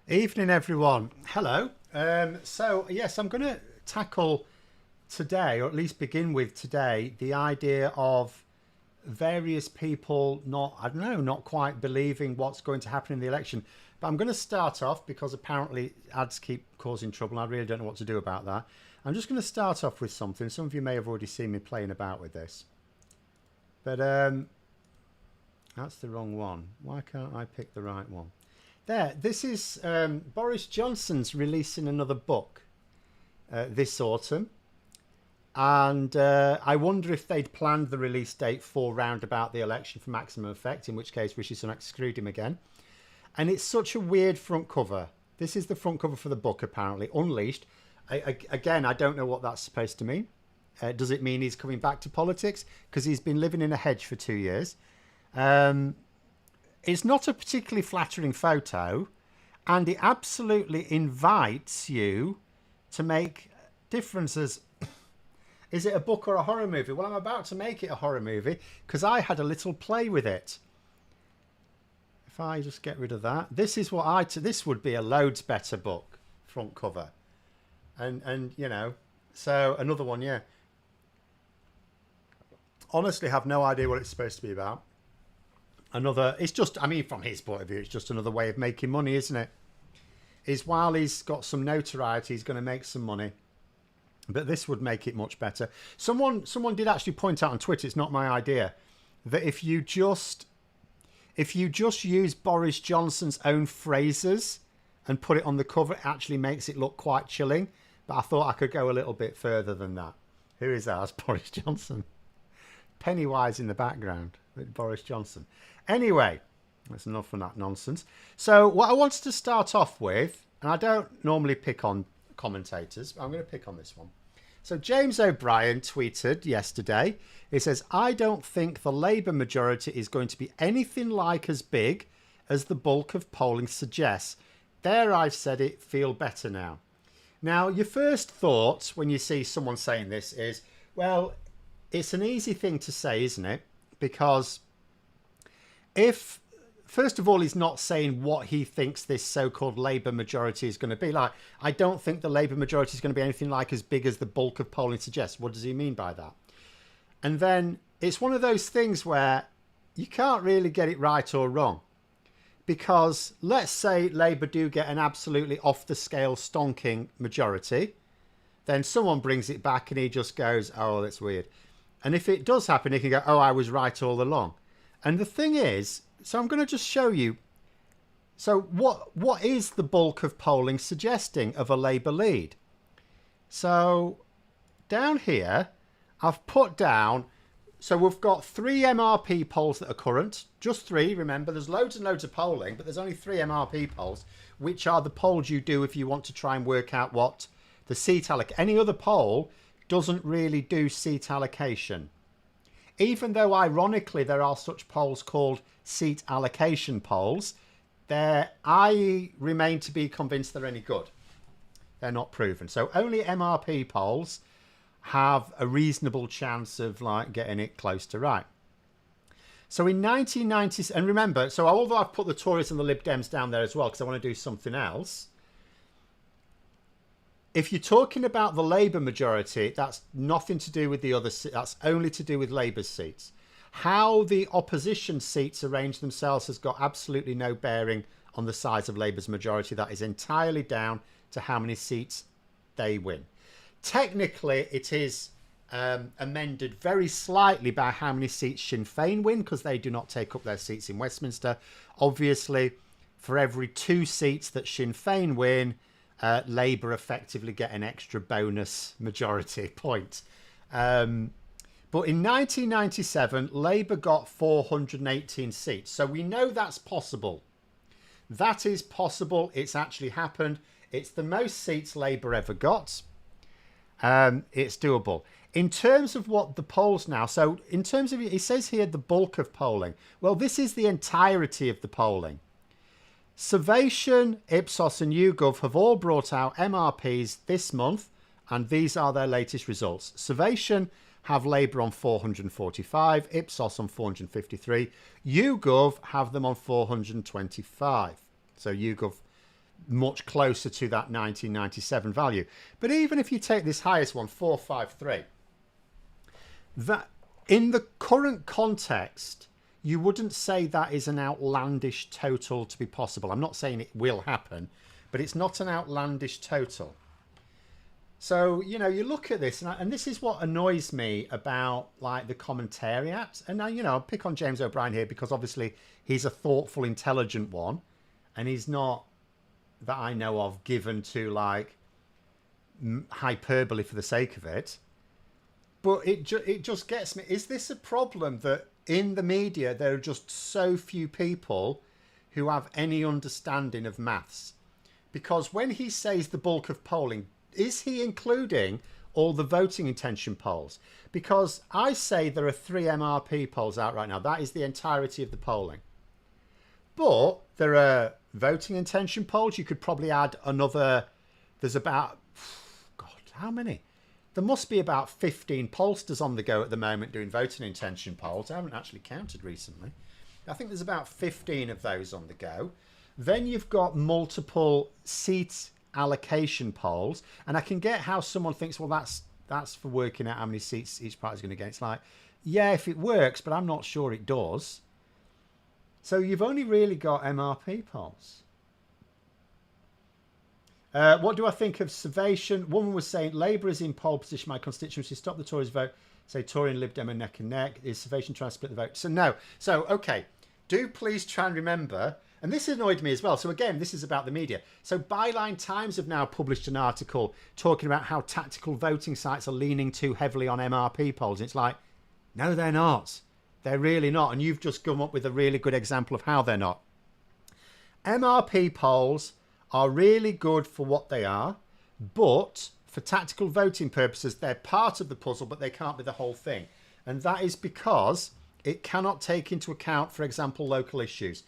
Evening, everyone. Hello. Yes, I'm going to tackle today, or at least begin with today, the idea of various people not quite believing what's going to happen in the election. But I'm going to start off because apparently ads keep causing trouble. And I really don't know what to do about that. I'm just going to start off with something. Some of you may have already seen me playing about with this. But that's the wrong one. Why can't I pick the right one? There, this is Boris Johnson's releasing another book this autumn. And I wonder if they'd planned the release date for round about the election for maximum effect, in which case Rishi Sunak screwed him again. And it's such a weird front cover. This is the front cover for the book, apparently, Unleashed. Again, I don't know what that's supposed to mean. Does it mean he's coming back to politics? Because he's been living in a hedge for 2 years. It's not a particularly flattering photo, and it absolutely invites you to make differences. Is it a book or a horror movie? Well, I'm about to make it a horror movie because I had a little play with it. If I just get rid of that, this is what this would be a loads better book front cover, and you know, so another one, yeah. Honestly, have no idea what it's supposed to be about. It's just, I mean, from his point of view, it's just another way of making money, isn't it? While he's got some notoriety, he's going to make some money. But this would make it much better. Someone did actually point out on Twitter, it's not my idea, that if you just use Boris Johnson's own phrases and put it on the cover, it actually makes it look quite chilling. But I thought I could go a little bit further than that. Who is that? That's Boris Johnson. Pennywise in the background with Boris Johnson. Anyway, that's enough of that nonsense. So what I wanted to start off with, and I don't normally pick on commentators, but I'm going to pick on this one. So James O'Brien tweeted yesterday. He says, I don't think the Labour majority is going to be anything like as big as the bulk of polling suggests. There, I've said it, feel better now. Now, your first thought when you see someone saying this is, well, it's an easy thing to say, isn't it? Because if, first of all, he's not saying what he thinks this so-called Labour majority is going to be. Like, I don't think the Labour majority is going to be anything like as big as the bulk of polling suggests. What does he mean by that? And then it's one of those things where you can't really get it right or wrong. Because let's say Labour do get an absolutely off-the-scale stonking majority. Then someone brings it back and he just goes, oh, that's weird. And if it does happen, he can go, oh, I was right all along. And the thing is, so I'm going to just show you. So what is the bulk of polling suggesting of a Labour lead? So down here, I've put down, so we've got 3 MRP polls that are current. Just 3, remember, there's loads and loads of polling, but there's only 3 MRP polls, which are the polls you do if you want to try and work out what the seat allocation. Any other poll doesn't really do seat allocation. Even though, ironically, there are such polls called seat allocation polls, I remain to be convinced they're any good. They're not proven. So only MRP polls have a reasonable chance of like getting it close to right. So in 1990, and remember, so although I've put the Tories and the Lib Dems down there as well, because I want to do something else, if you're talking about the Labour majority, that's nothing to do with the other. That's only to do with Labour's seats. How the opposition seats arrange themselves has got absolutely no bearing on the size of Labour's majority. That is entirely down to how many seats they win. Technically, it is amended very slightly by how many seats Sinn Féin win, because they do not take up their seats in Westminster. Obviously, for every 2 seats that Sinn Féin win, Labour effectively get an extra bonus majority point. But in 1997, Labour got 418 seats. So we know that's possible. That is possible. It's actually happened. It's the most seats Labour ever got. It's doable. In terms of what the polls now, so in terms of, it says here the bulk of polling. Well, this is the entirety of the polling. Survation, Ipsos and YouGov have all brought out MRPs this month, and these are their latest results. Survation have Labour on 445, Ipsos on 453, YouGov have them on 425. So YouGov much closer to that 1997 value. But even if you take this highest one, 453, that in the current context, you wouldn't say that is an outlandish total to be possible. I'm not saying it will happen, but it's not an outlandish total. So, you know, you look at this, and this is what annoys me about, like, the Commentariat. And now, you know, I'll pick on James O'Brien here because obviously he's a thoughtful, intelligent one, and he's not, that I know of, given to, like, hyperbole for the sake of it. But it just gets me. Is this a problem that in the media there are just so few people who have any understanding of maths? Because when he says the bulk of polling, is he including all the voting intention polls? Because I say there are 3 MRP polls out right now. That is the entirety of the polling. But there are voting intention polls. You could probably add another. There's about, God, how many? There must be about 15 pollsters on the go at the moment doing voting intention polls. I haven't actually counted recently. I think there's about 15 of those on the go. Then you've got multiple seat allocation polls, and I can get how someone thinks, well, that's for working out how many seats each party's going to get. It's like, yeah, if it works, but I'm not sure it does. So you've only really got MRP polls. What do I think of Salvation? Woman was saying Labour is in pole position. My constituency, stop the Tories vote. Say Tory and Lib Dem are neck and neck. Is Salvation trying to split the vote? So no. So okay. Do please try and remember. And this annoyed me as well. So again, this is about the media. So Byline Times have now published an article talking about how tactical voting sites are leaning too heavily on MRP polls. And it's like, no, they're not. They're really not. And you've just come up with a really good example of how they're not. MRP polls are really good for what they are, but for tactical voting purposes, they're part of the puzzle, but they can't be the whole thing. And that is because it cannot take into account, for example, local issues.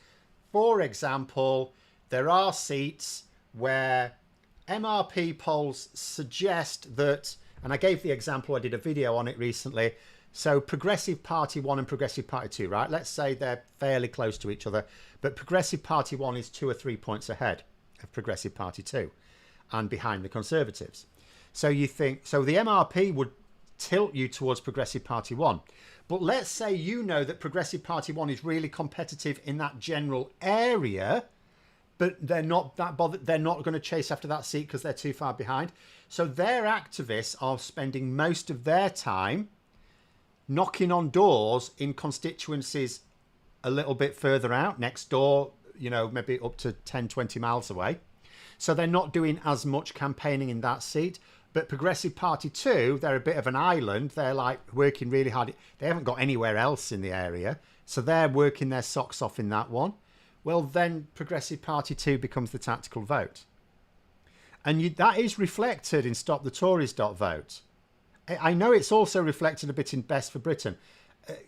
For example, there are seats where MRP polls suggest that, and I gave the example, I did a video on it recently. So Progressive Party 1 and Progressive Party 2, right? Let's say they're fairly close to each other, but Progressive Party 1 is 2 or 3 points ahead of Progressive Party 2 and behind the Conservatives. So you think, so the MRP would tilt you towards Progressive Party 1. But let's say you know that Progressive Party 1 is really competitive in that general area, but they're not that bothered. They're not going to chase after that seat because they're too far behind. So their activists are spending most of their time knocking on doors in constituencies a little bit further out, next door, you know, maybe up to 10, 20 miles away. So they're not doing as much campaigning in that seat. But Progressive Party 2, they're a bit of an island. They're like working really hard. They haven't got anywhere else in the area. So they're working their socks off in that one. Well, then Progressive Party 2 becomes the tactical vote. And that is reflected in stopthetories.vote. I know it's also reflected a bit in Best for Britain.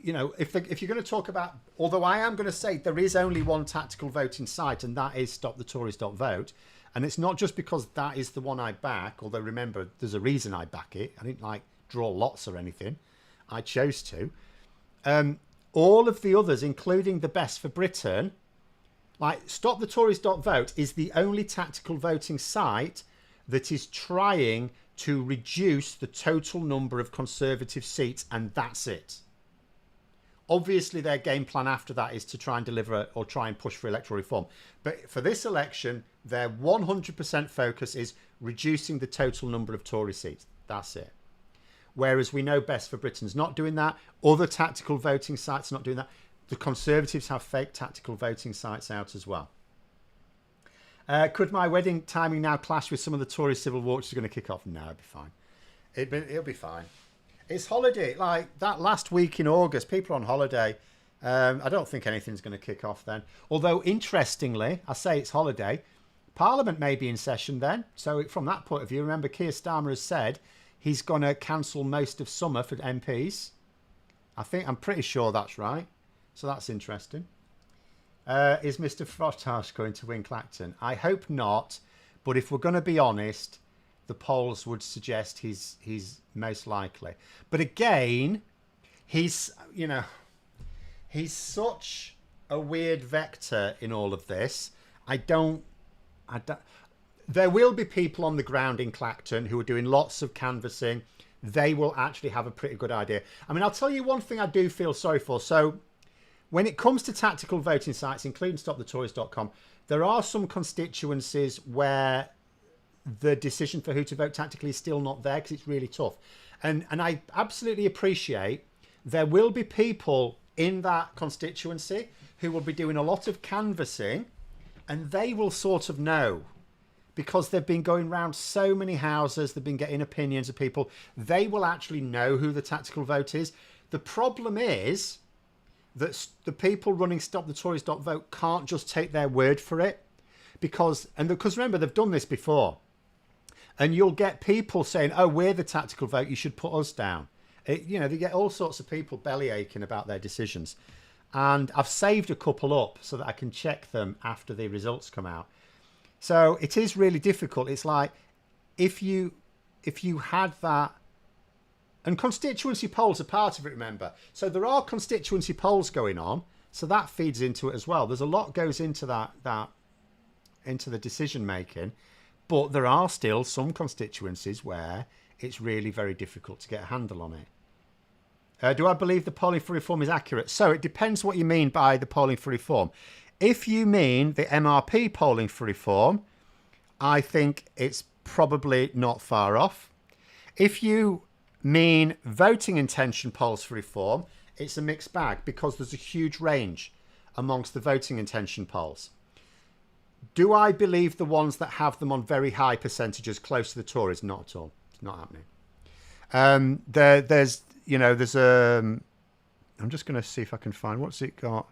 You know, if you're going to talk about, although I am going to say there is only one tactical voting site, and that is stopthetories.vote. And it's not just because that is the one I back, although remember, there's a reason I back it. I didn't like draw lots or anything. I chose to. All of the others, including the Best for Britain, like stopthetories.vote is the only tactical voting site that is trying to reduce the total number of Conservative seats, and that's it. Obviously, their game plan after that is to try and deliver or try and push for electoral reform. But for this election, their 100% focus is reducing the total number of Tory seats. That's it. Whereas we know Best for Britain's not doing that. Other tactical voting sites are not doing that. The Conservatives have fake tactical voting sites out as well. Could my wedding timing now clash with some of the Tory civil war which is going to kick off? No, it'll be fine. It'll be fine. It's holiday. Like that last week in August, people are on holiday. I don't think anything's going to kick off then. Although, interestingly, I say it's holiday. Parliament may be in session then. So from that point of view, remember Keir Starmer has said he's going to cancel most of summer for MPs. I'm pretty sure that's right. So that's interesting. Is Mr. Frotash going to win Clacton? I hope not. But if we're going to be honest, the polls would suggest he's most likely. But again, he's such a weird vector in all of this. I don't There will be people on the ground in Clacton who are doing lots of canvassing. They will actually have a pretty good idea. I mean, I'll tell you one thing I do feel sorry for. So when it comes to tactical voting sites, including stopthetories.com, there are some constituencies where the decision for who to vote tactically is still not there because it's really tough. And I absolutely appreciate there will be people in that constituency who will be doing a lot of canvassing, and they will sort of know, because they've been going around so many houses, they've been getting opinions of people, they will actually know who the tactical vote is. The problem is that the people running stopthetories.vote can't just take their word for it, because remember, they've done this before, and you'll get people saying, oh, we're the tactical vote, you should put us down. They get all sorts of people belly aching about their decisions. And I've saved a couple up so that I can check them after the results come out. So it is really difficult. It's like if you had that, and constituency polls are part of it, remember. So there are constituency polls going on, so that feeds into it as well. There's a lot goes into that into the decision making, but there are still some constituencies where it's really very difficult to get a handle on it. Do I believe the polling for reform is accurate? So it depends what you mean by the polling for reform. If you mean the MRP polling for reform, I think it's probably not far off. If you mean voting intention polls for reform, it's a mixed bag because there's a huge range amongst the voting intention polls. Do I believe the ones that have them on very high percentages close to the Tories? Not at all. It's not happening. There's I'm just going to see if I can find, what's it got?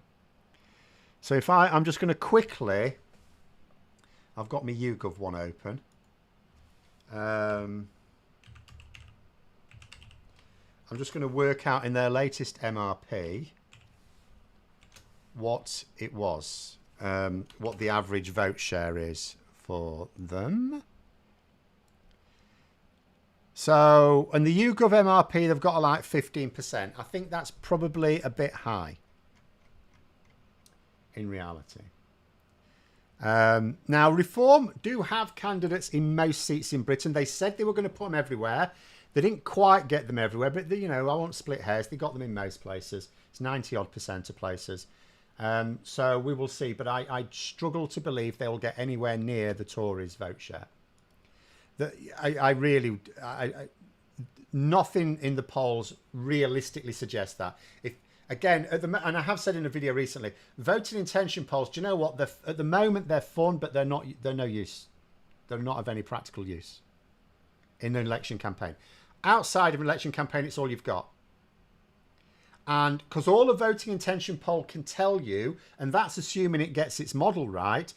So if I'm just going to quickly, I've got my YouGov one open. I'm just going to work out in their latest MRP what it was, what the average vote share is for them. So, and the YouGov MRP, they've got like 15%. I think that's probably a bit high in reality. Now, Reform do have candidates in most seats in Britain. They said they were going to put them everywhere. They didn't quite get them everywhere, but, I won't split hairs. They got them in most places. It's 90-odd% of places. So we will see. But I struggle to believe they will get anywhere near the Tories' vote share. Nothing in the polls realistically suggests that. And I have said in a video recently, voting intention polls, do you know what? At the moment they're fun, but they're no use. They're not of any practical use in an election campaign. Outside of an election campaign, it's all you've got. And because all a voting intention poll can tell you, and that's assuming it gets its model right,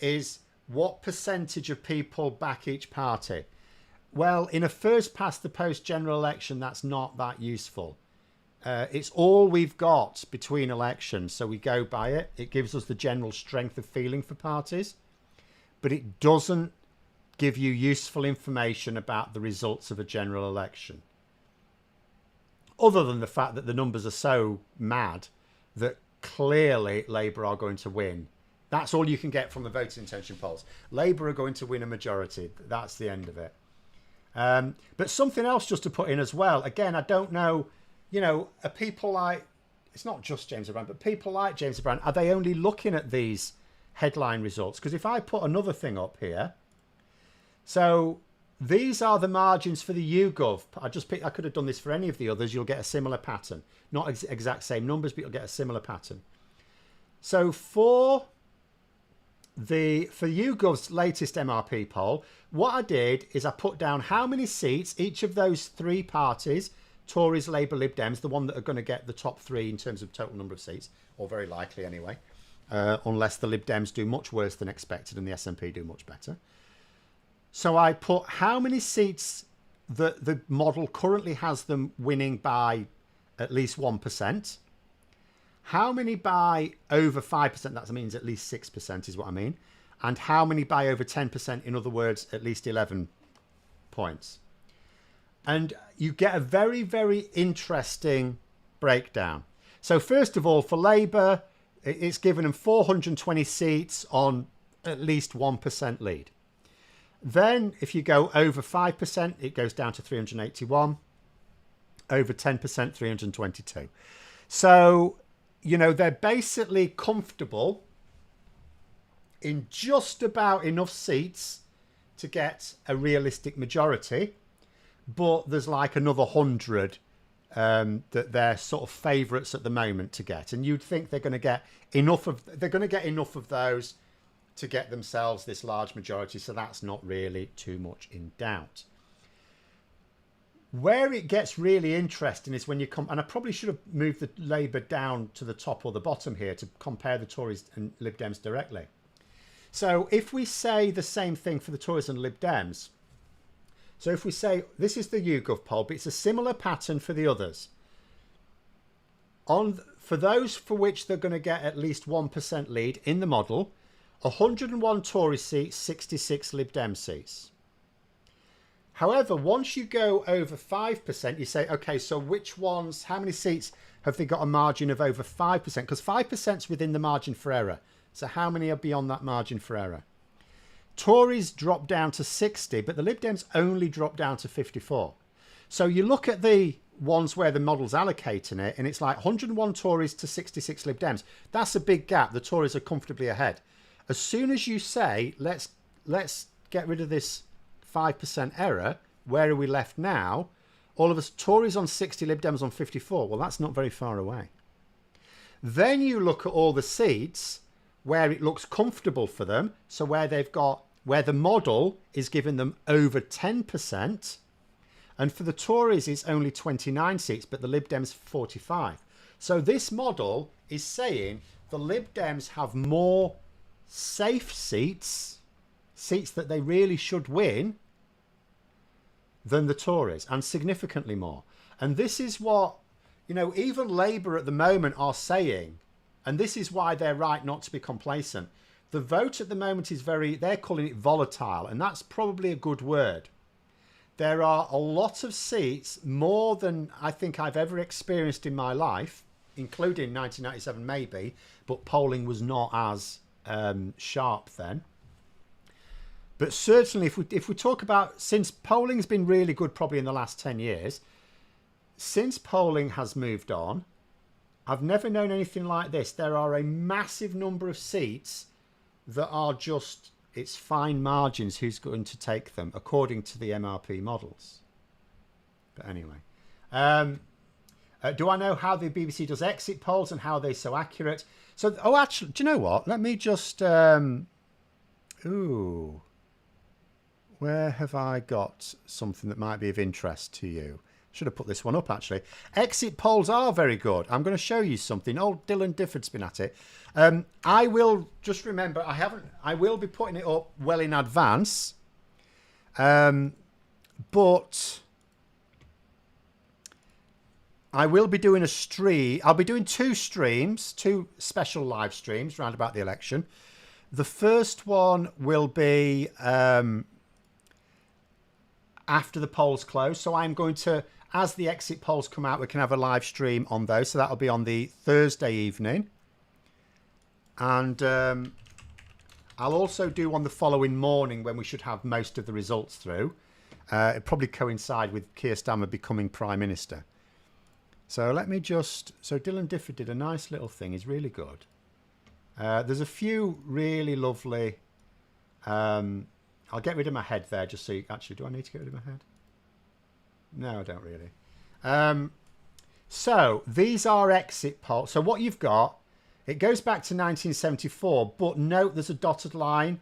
is what percentage of people back each party. Well, in a first past the post general election, that's not that useful. It's all we've got between elections, so we go by it. It gives us the general strength of feeling for parties, but it doesn't give you useful information about the results of a general election. Other than the fact that the numbers are so mad that clearly Labour are going to win. That's all you can get from the voting intention polls. Labour are going to win a majority. That's the end of it. But something else just to put in as well. Again, I don't know, are people like, it's not just James O'Brien, but people like James O'Brien, are they only looking at these headline results? Because if I put another thing up here, so these are the margins for the YouGov. I could have done this for any of the others. You'll get a similar pattern. Not exact same numbers, but you'll get a similar pattern. So for YouGov's latest MRP poll, what I did is I put down how many seats each of those three parties, Tories, Labour, Lib Dems, the one that are going to get the top three in terms of total number of seats, or very likely anyway, unless the Lib Dems do much worse than expected and the SNP do much better. So I put how many seats that the model currently has them winning by at least 1%. How many by over 5%? That means at least 6% is what I mean. And how many by over 10%? In other words, at least 11 points. And you get a very, very interesting breakdown. So first of all, for Labour, it's given them 420 seats on at least 1% lead. Then if you go over 5%, it goes down to 381. Over 10%, 322. So, you know, they're basically comfortable in just about enough seats to get a realistic majority. But there's like another 100 that they're sort of favourites at the moment to get. And you'd think they're going to get enough of those to get themselves this large majority. So that's not really too much in doubt. Where it gets really interesting is when you come, and I probably should have moved the Labour down to the top or the bottom here to compare the Tories and Lib Dems directly. So if we say the same thing for the Tories and Lib Dems, so if we say this is the YouGov poll, but it's a similar pattern for the others. For those for which they're going to get at least 1% lead in the model, 101 Tory seats, 66 Lib Dem seats. However, once you go over 5%, you say, okay, so which ones, how many seats have they got a margin of over 5%? Because 5% is within the margin for error. So how many are beyond that margin for error? Tories drop down to 60, but the Lib Dems only drop down to 54. So you look at the ones where the model's allocating it, and it's like 101 Tories to 66 Lib Dems. That's a big gap. The Tories are comfortably ahead. As soon as you say, let's get rid of this 5% error, where are we left now? All of us, Tories on 60, Lib Dems on 54. Well, that's not very far away. Then you look at all the seats where it looks comfortable for them. So where the model is giving them over 10%. And for the Tories, it's only 29 seats, but the Lib Dems 45. So this model is saying the Lib Dems have more safe seats that they really should win, than the Tories, and significantly more. And this is what, you know, even Labour at the moment are saying, and this is why they're right not to be complacent. The vote at the moment is they're calling it volatile, and that's probably a good word. There are a lot of seats, more than I think I've ever experienced in my life, including 1997 maybe, but polling was not as sharp then. But certainly if we talk about, since polling's been really good probably in the last 10 years, since polling has moved on, I've never known anything like this. There are a massive number of seats that are just, it's fine margins who's going to take them according to the MRP models. But anyway, do I know how the BBC does exit polls and how they're so accurate? So, actually, do you know what? Let me just, where have I got something that might be of interest to you? Should have put this one up, actually. Exit polls are very good. I'm going to show you something. Old Dylan Difford's been at it. I will just remember, I will be putting it up well in advance. But I will be doing a stream. I'll be doing two special live streams round about the election. The first one will be after the polls close. So I'm going to, as the exit polls come out, we can have a live stream on those. So that'll be on the Thursday evening. And I'll also do on the following morning when we should have most of the results through. It'll probably coincide with Keir Starmer becoming Prime Minister. So let me just... So Dylan Difford did a nice little thing. He's really good. There's a few really lovely... I'll get rid of my head there just so you... Actually, do I need to get rid of my head? No, I don't really. So these are exit polls. So what you've got, it goes back to 1974, but note there's a dotted line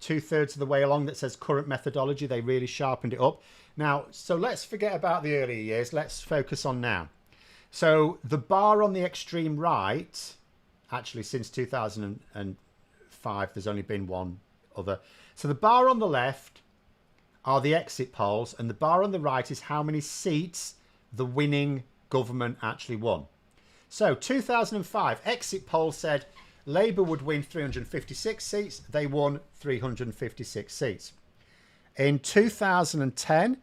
2/3 of the way along that says current methodology. They really sharpened it up. Now, so let's forget about the earlier years. Let's focus on now. So the bar on the extreme right, actually since 2005, there's only been one other. So the bar on the left are the exit polls, and the bar on the right is how many seats the winning government actually won. So 2005, exit poll said Labour would win 356 seats. They won 356 seats. In 2010,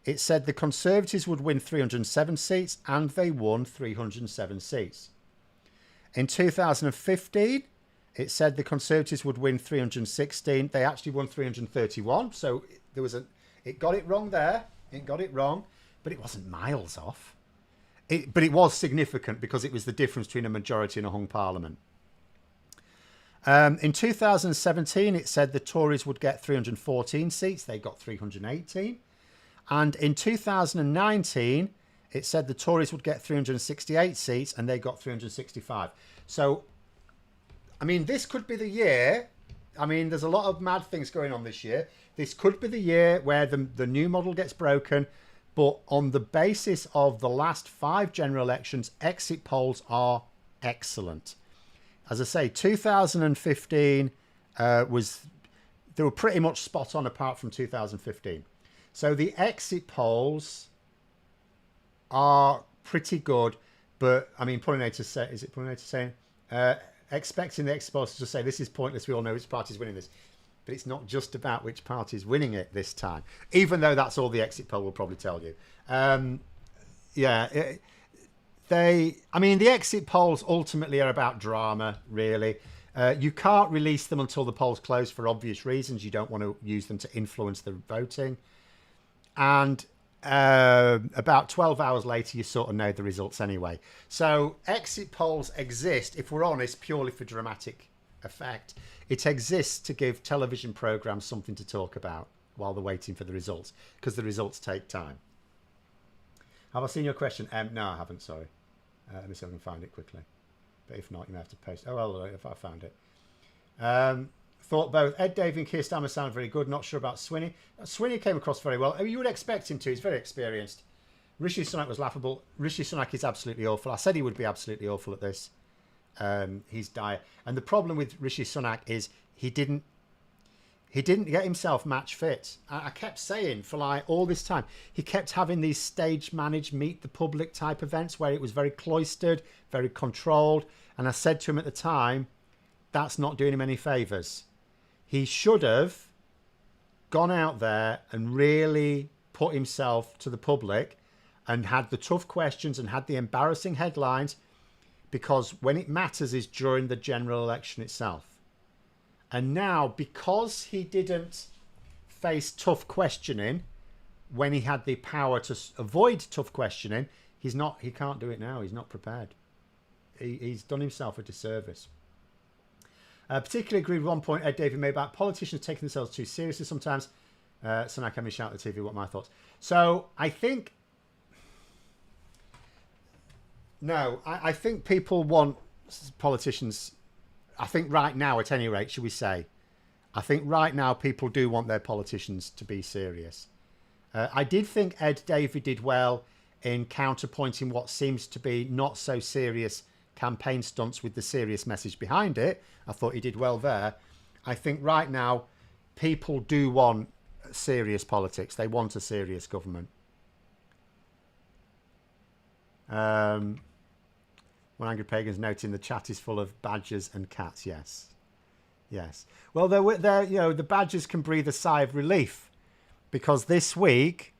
it said the Conservatives would win 307 seats, and they won 307 seats. In 2015, It said the Conservatives would win 316. They actually won 331. So there was it got it wrong there. It got it wrong, but it wasn't miles off. But it was significant because it was the difference between a majority and a hung parliament. In 2017, it said the Tories would get 314 seats. They got 318. And in 2019, it said the Tories would get 368 seats and they got 365. So, I mean, this could be the year. I mean, there's a lot of mad things going on this year. This could be the year where the new model gets broken. But on the basis of the last 5 general elections, exit polls are excellent. As I say, 2015 they were pretty much spot on apart from 2015. So the exit polls are pretty good. But, I mean, Pollinators say, is it Pollinators saying? Expecting the exit polls to say this is pointless. We all know which party's winning this. But it's not just about which party's winning it this time, even though that's all the exit poll will probably tell you. The exit polls ultimately are about drama, really. You can't release them until the polls close for obvious reasons. You don't want to use them to influence the voting. And about 12 hours later, you sort of know the results anyway. So exit polls exist, if we're honest, purely for dramatic effect. It exists to give television programs something to talk about while they're waiting for the results, because the results take time. Have I seen your question? No, I haven't, sorry. Let me see if I can find it quickly. But if not, you may have to post. Oh, well, if I found it. Thought both Ed Davey and Keir Starmer sound very good. Not sure about Swinney. Swinney came across very well. I mean, you would expect him to. He's very experienced. Rishi Sunak was laughable. Rishi Sunak is absolutely awful. I said he would be absolutely awful at this. He's dire. And the problem with Rishi Sunak is he didn't get himself match fit. I kept saying for like all this time, he kept having these stage managed meet the public type events where it was very cloistered, very controlled. And I said to him at the time, that's not doing him any favours. He should have gone out there and really put himself to the public and had the tough questions and had the embarrassing headlines, because when it matters is during the general election itself. And now, because he didn't face tough questioning when he had the power to avoid tough questioning, he can't do it now. He's not prepared. He's done himself a disservice. Particularly agree with one point Ed Davey made about politicians taking themselves too seriously sometimes. Sunak had me shout at the TV what my thoughts. So I think... No, I think people want politicians... I think right now, at any rate, should we say, I think right now people do want their politicians to be serious. I did think Ed Davey did well in counterpointing what seems to be not so serious campaign stunts with the serious message behind it. I thought he did well there. I think right now people do want serious politics. They want a serious government. One Angry Pagan's noting the chat is full of badgers and cats. Yes. Well, the badgers can breathe a sigh of relief, because this week,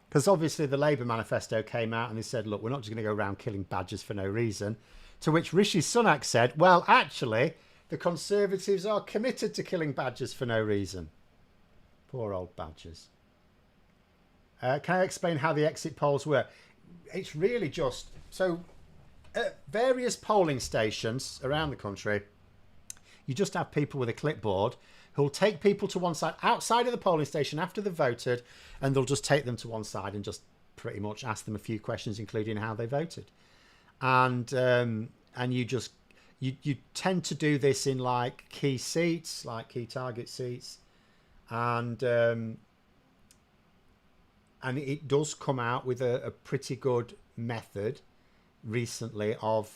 because obviously the Labour manifesto came out and they said, look, we're not just going to go around killing badgers for no reason. To which Rishi Sunak said, well, actually, the Conservatives are committed to killing badgers for no reason. Poor old badgers. Can I explain how the exit polls work? It's really just... So, at various polling stations around the country, you just have people with a clipboard who'll take people to one side, outside of the polling station after they've voted, and they'll just take them to one side and just pretty much ask them a few questions, including how they voted. And you tend to do this in like key seats, like key target seats, and it does come out with a pretty good method recently of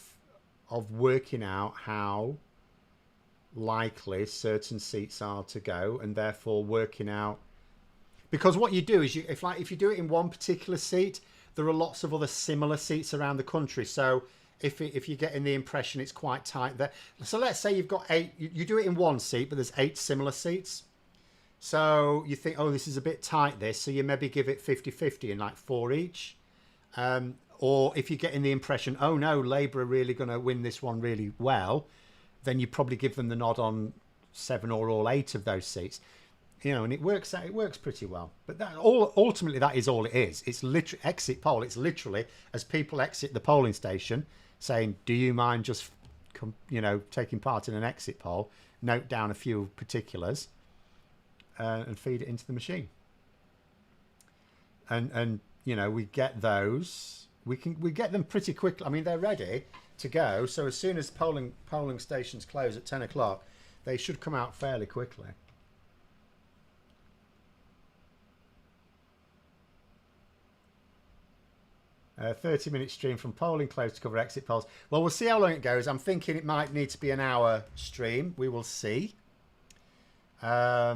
working out how likely certain seats are to go, and therefore working out, because what you do is if you do it in one particular seat, there are lots of other similar seats around the country. So if you're getting the impression it's quite tight there, so let's say you've got 8, you do it in one seat, but there's 8 similar seats. So you think, oh, this is a bit tight, this. So you maybe give it 50-50 and like 4 each. Or if you're getting the impression, oh no, Labour are really going to win this one really well, then you probably give them the nod on 7 or all 8 of those seats. And it works pretty well. But ultimately, that is all it is. It's literally exit poll. It's literally as people exit the polling station saying, do you mind just, taking part in an exit poll, note down a few particulars and feed it into the machine. And we get those. We get them pretty quickly. I mean, they're ready to go. So as soon as polling stations close at 10 o'clock, they should come out fairly quickly. 30-minute stream from polling close to cover exit polls. Well, we'll see how long it goes. I'm thinking it might need to be an hour stream. We will see. Because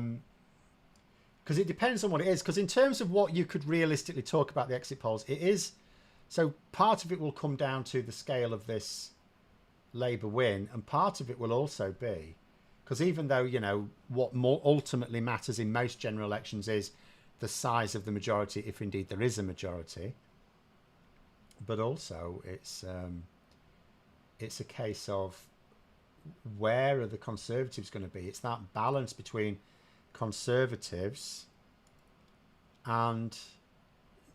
it depends on what it is. Because in terms of what you could realistically talk about the exit polls, it is... So part of it will come down to the scale of this Labour win. And part of it will also be... Because even though, what more ultimately matters in most general elections is the size of the majority, if indeed there is a majority... But also, it's a case of where are the Conservatives going to be? It's that balance between Conservatives and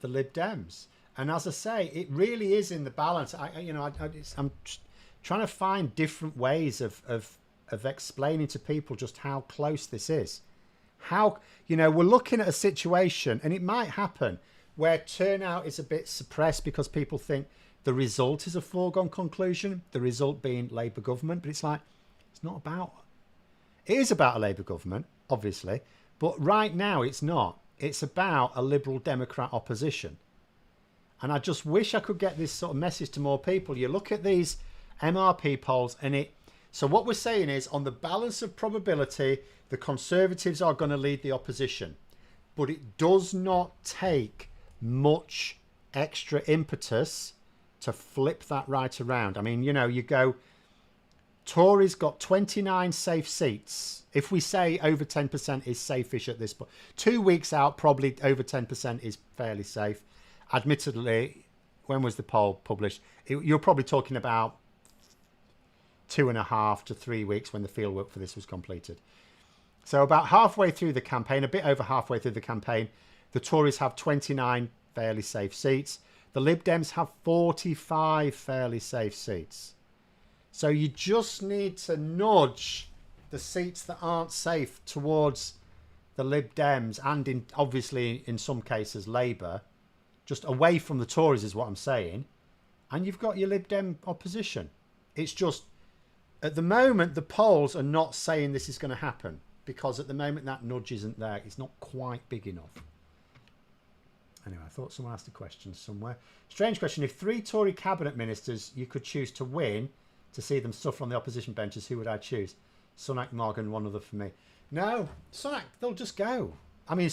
the Lib Dems. And as I say, it really is in the balance. I'm trying to find different ways of explaining to people just how close this is. How, we're looking at a situation, and it might happen, where turnout is a bit suppressed because people think the result is a foregone conclusion, the result being Labour government. But it's like, it's not about... It is about a Labour government, obviously, but right now it's not. It's about a Liberal Democrat opposition. And I just wish I could get this sort of message to more people. You look at these MRP polls and it... So what we're saying is, on the balance of probability, the Conservatives are going to lead the opposition. But it does not take much extra impetus to flip that right around. I mean, you go, Tories got 29 safe seats. If we say over 10% is safe-ish at this point, 2 weeks out, probably over 10% is fairly safe. Admittedly, when was the poll published? You're probably talking about 2.5 to 3 weeks when the fieldwork for this was completed. So about halfway through the campaign, a bit over halfway through the campaign, the Tories have 29 fairly safe seats. The Lib Dems have 45 fairly safe seats. So you just need to nudge the seats that aren't safe towards the Lib Dems and obviously in some cases Labour, just away from the Tories is what I'm saying. And you've got your Lib Dem opposition. It's just, at the moment, the polls are not saying this is going to happen. Because at the moment that nudge isn't there. It's not quite big enough. Anyway, I thought someone asked a question somewhere. Strange question. If 3 Tory cabinet ministers you could choose to win to see them suffer on the opposition benches, who would I choose? Sunak, Morgan, one other for me. No, Sunak, they'll just go. I mean,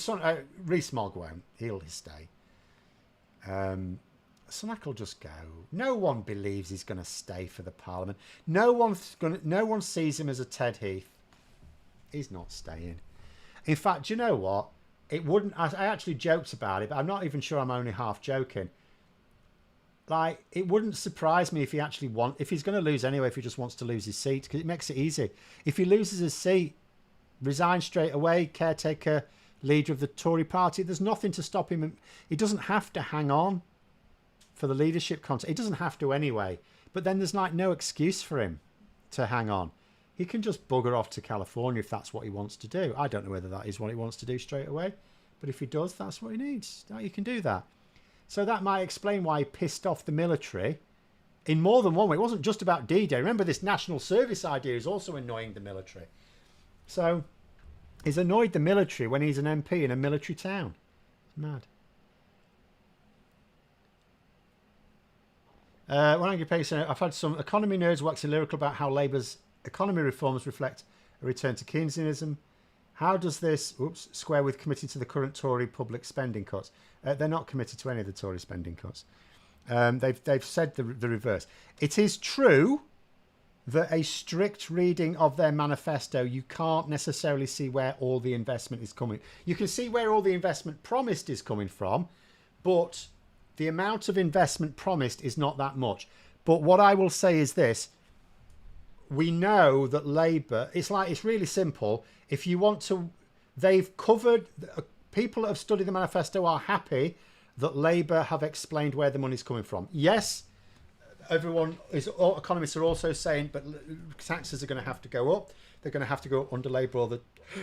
Rees-Mogg won't. He'll stay. Sunak will just go. No one believes he's going to stay for the Parliament. No one sees him as a Ted Heath. He's not staying. In fact, do you know what? It wouldn't... I actually joked about it, but I'm not even sure I'm only half joking. Like, it wouldn't surprise me if he actually if he's going to lose anyway, if he just wants to lose his seat, because it makes it easy. If he loses his seat, resign straight away, caretaker, leader of the Tory party, there's nothing to stop him. He doesn't have to hang on for the leadership contest. He doesn't have to anyway. But then there's like no excuse for him to hang on. He can just bugger off to California if that's what he wants to do. I don't know whether that is what he wants to do straight away. But if he does, that's what he needs. You can do that. So that might explain why he pissed off the military in more than one way. It wasn't just about D-Day. Remember, this national service idea is also annoying the military. So he's annoyed the military when he's an MP in a military town. It's mad. I've had some economy nerds waxing lyrical about how Labour's economy reforms reflect a return to Keynesianism. How does this square with committing to the current Tory public spending cuts? They're not committed to any of the Tory spending cuts. They've said the reverse. It is true that a strict reading of their manifesto, you can't necessarily see where all the investment is coming. You can see where all the investment promised is coming from, but the amount of investment promised is not that much. But what I will say is this. we know that Labour, it's really simple. If you want to, they've covered, people that have studied the manifesto are happy that Labour have explained where the money's coming from. Yes, economists are also saying, but taxes are going to have to go up. They're going to have to go up under Labour or the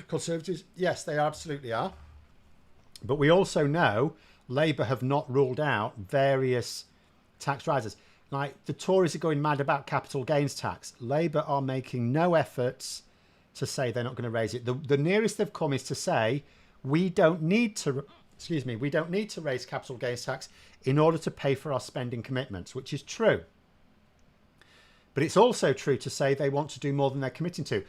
Conservatives. Yes, they absolutely are. But we also know Labour have not ruled out various tax rises. Like the Tories are going mad about capital gains tax. Labour are making no efforts to say they're not going to raise it. The nearest they've come is to say we don't need to raise capital gains tax in order to pay for our spending commitments, which is true. But it's also true to say they want to do more than they're committing to.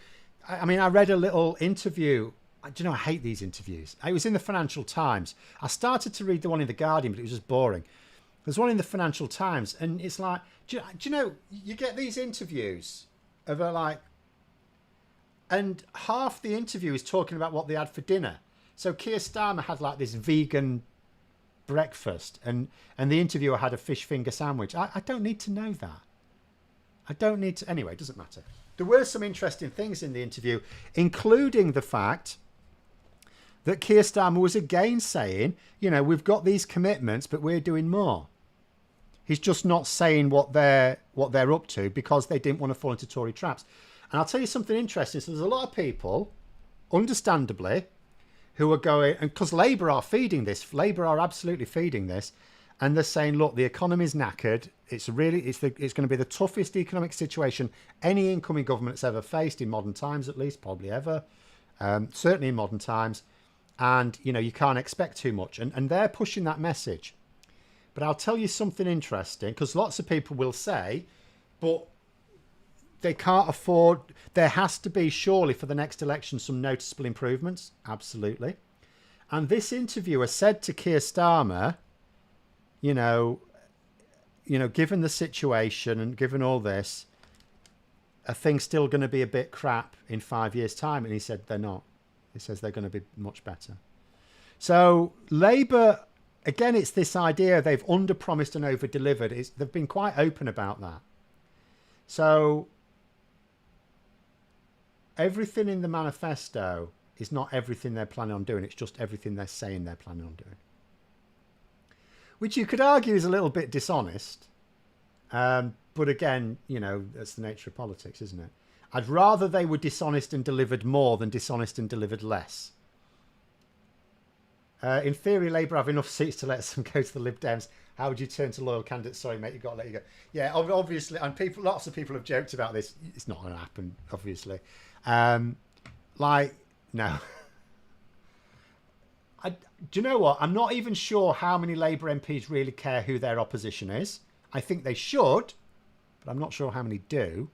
I mean, I read a little interview. Do you know, I hate these interviews. It was in the Financial Times. I started to read the one in the Guardian, but it was just boring. There's one in the Financial Times, and it's like, do you know, you get these interviews of like, and half the interview is talking about what they had for dinner. So Keir Starmer had like this vegan breakfast, and the interviewer had a fish finger sandwich. I don't need to know that. I don't need to. Anyway, it doesn't matter. There were some interesting things in the interview, including the fact that Keir Starmer was again saying, you know, we've got these commitments, but we're doing more. He's just not saying what they're up to because they didn't want to fall into Tory traps. And I'll tell you something interesting. So there's a lot of people, understandably, who are going, and because Labour are feeding this, Labour are absolutely feeding this, and they're saying, look, the economy's knackered. It's going to be the toughest economic situation any incoming government's ever faced in modern times, at least, probably ever, certainly in modern times. And, you know, you can't expect too much. And they're pushing that message. But I'll tell you something interesting, because lots of people will say, but they can't afford, there has to be surely for the next election some noticeable improvements. Absolutely. And this interviewer said to Keir Starmer, you know, given the situation and given all this, are things still going to be a bit crap in 5 years' time? And he said they're not. He says they're going to be much better. So Labour, again, it's this idea they've under-promised and over-delivered. They've been quite open about that. So everything in the manifesto is not everything they're planning on doing. It's just everything they're saying they're planning on doing. Which you could argue is a little bit dishonest. But again, you know, that's the nature of politics, isn't it? I'd rather they were dishonest and delivered more than dishonest and delivered less. In theory, Labour have enough seats to let some go to the Lib Dems. How would you turn to loyal candidates? Sorry, mate, you've got to let you go. Yeah, obviously, and lots of people have joked about this. It's not going to happen, obviously. No. Do you know what? I'm not even sure how many Labour MPs really care who their opposition is. I think they should, but I'm not sure how many do.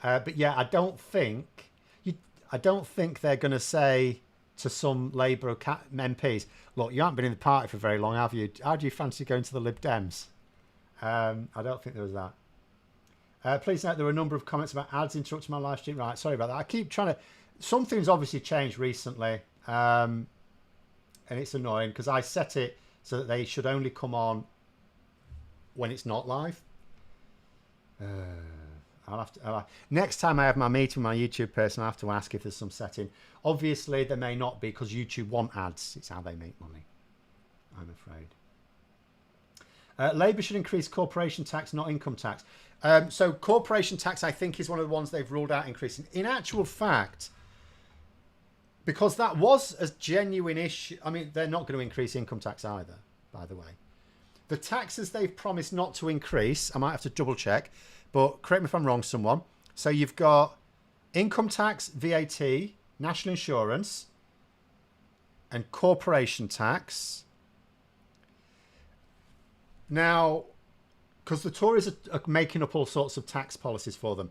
But yeah, I don't think they're going to say to some Labour MPs, look, you haven't been in the party for very long, have you? How do you fancy going to the Lib Dems? I don't think there was that. Please note there were a number of comments about ads interrupting my live stream. Right, sorry about that. I keep trying to... Something's obviously changed recently. And it's annoying because I set it so that they should only come on when it's not live. Next time I have my meeting with my YouTube person, I have to ask if there's some setting. Obviously, there may not be because YouTube want ads. It's how they make money, I'm afraid. Labour should increase corporation tax, not income tax. So corporation tax, I think, is one of the ones they've ruled out increasing. In actual fact, because that was a genuine issue. I mean, they're not going to increase income tax either, by the way. The taxes they've promised not to increase, I might have to double check, but correct me if I'm wrong, someone. So you've got income tax, VAT, national insurance, and corporation tax. Now, because the Tories are making up all sorts of tax policies for them.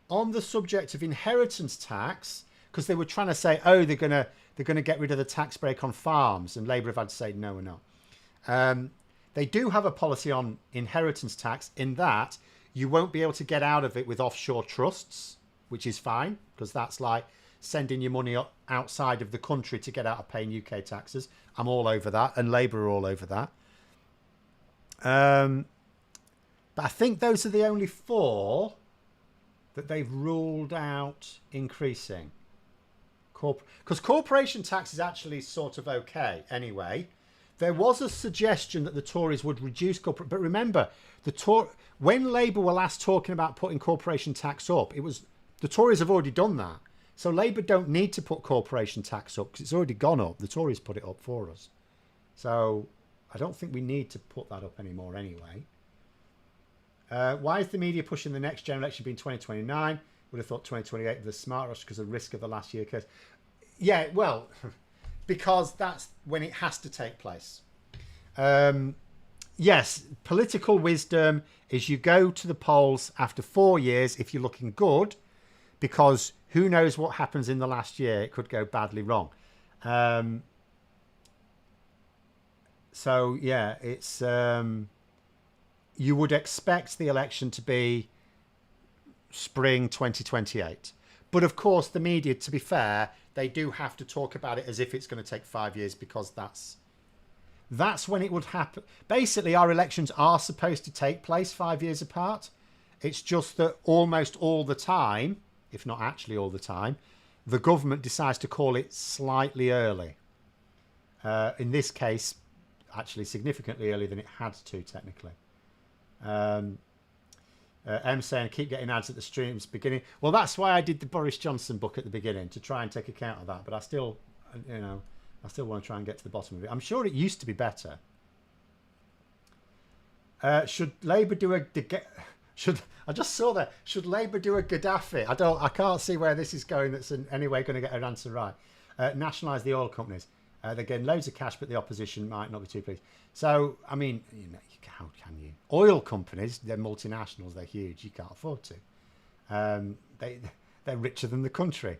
On the subject of inheritance tax, because they were trying to say, oh, they're gonna get rid of the tax break on farms, and Labour have had to say, no, we're not. They do have a policy on inheritance tax in that you won't be able to get out of it with offshore trusts, which is fine, because that's like sending your money outside of the country to get out of paying UK taxes. I'm all over that, and Labour are all over that. But I think those are the only four. that they've ruled out increasing. Because corporation tax is actually sort of okay anyway. There was a suggestion that the Tories would reduce corporate, but remember, when Labour were last talking about putting corporation tax up, the Tories have already done that. So Labour don't need to put corporation tax up because it's already gone up. The Tories put it up for us. So I don't think we need to put that up anymore anyway. Why is the media pushing the next general election being 2029? Would have thought 2028 with the smart rush because of the risk of the last year case. Yeah, well, because that's when it has to take place. Yes, political wisdom is you go to the polls after 4 years if you're looking good, because who knows what happens in the last year. It could go badly wrong. So, yeah, it's you would expect the election to be spring 2028. But, of course, the media, to be fair, they do have to talk about it as if it's going to take 5 years because that's when it would happen. Basically, our elections are supposed to take place 5 years apart. It's just that almost all the time, if not actually all the time, the government decides to call it slightly early. In this case, actually significantly earlier than it had to, technically. M saying, keep getting ads at the streams beginning. Well, that's why I did the Boris Johnson book at the beginning, to try and take account of that. But I still want to try and get to the bottom of it. I'm sure it used to be better. Should Labour do I just saw that. Should Labour do a Gaddafi? I can't see where this is going that's in any way going to get an answer right. Nationalise the oil companies. They're getting loads of cash, but the opposition might not be too pleased. So, I mean, how can you? Oil companies, they're multinationals, they're huge. You can't afford to. They're richer than the country.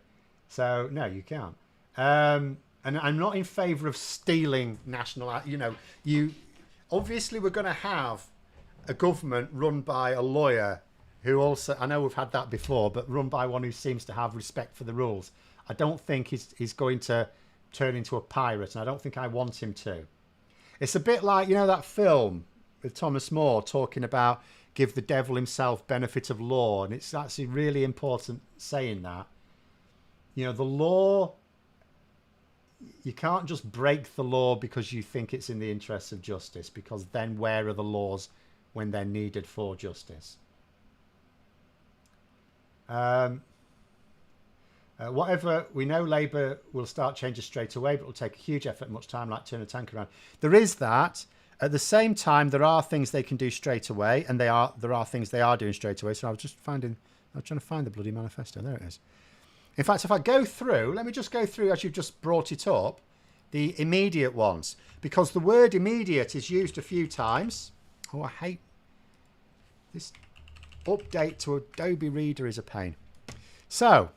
So, no, you can't. And I'm not in favour of stealing national... obviously we're going to have a government run by a lawyer who also... I know we've had that before, but run by one who seems to have respect for the rules. I don't think he's going to turn into a pirate, and I don't think I want him to. It's a bit like, that film with Thomas More talking about give the devil himself benefit of law, and it's actually really important saying that. The law, you can't just break the law because you think it's in the interests of justice, because then where are the laws when they're needed for justice? Whatever, we know Labour will start changes straight away, but it will take a huge effort and much time, like turn a tank around. There is that. At the same time, there are things they can do straight away, and there are things they are doing straight away. So I was trying to find the bloody manifesto. There it is. In fact, if I go through, let me just go through, as you've just brought it up, the immediate ones, because the word immediate is used a few times. Oh, I hate this. Update to Adobe Reader is a pain. So,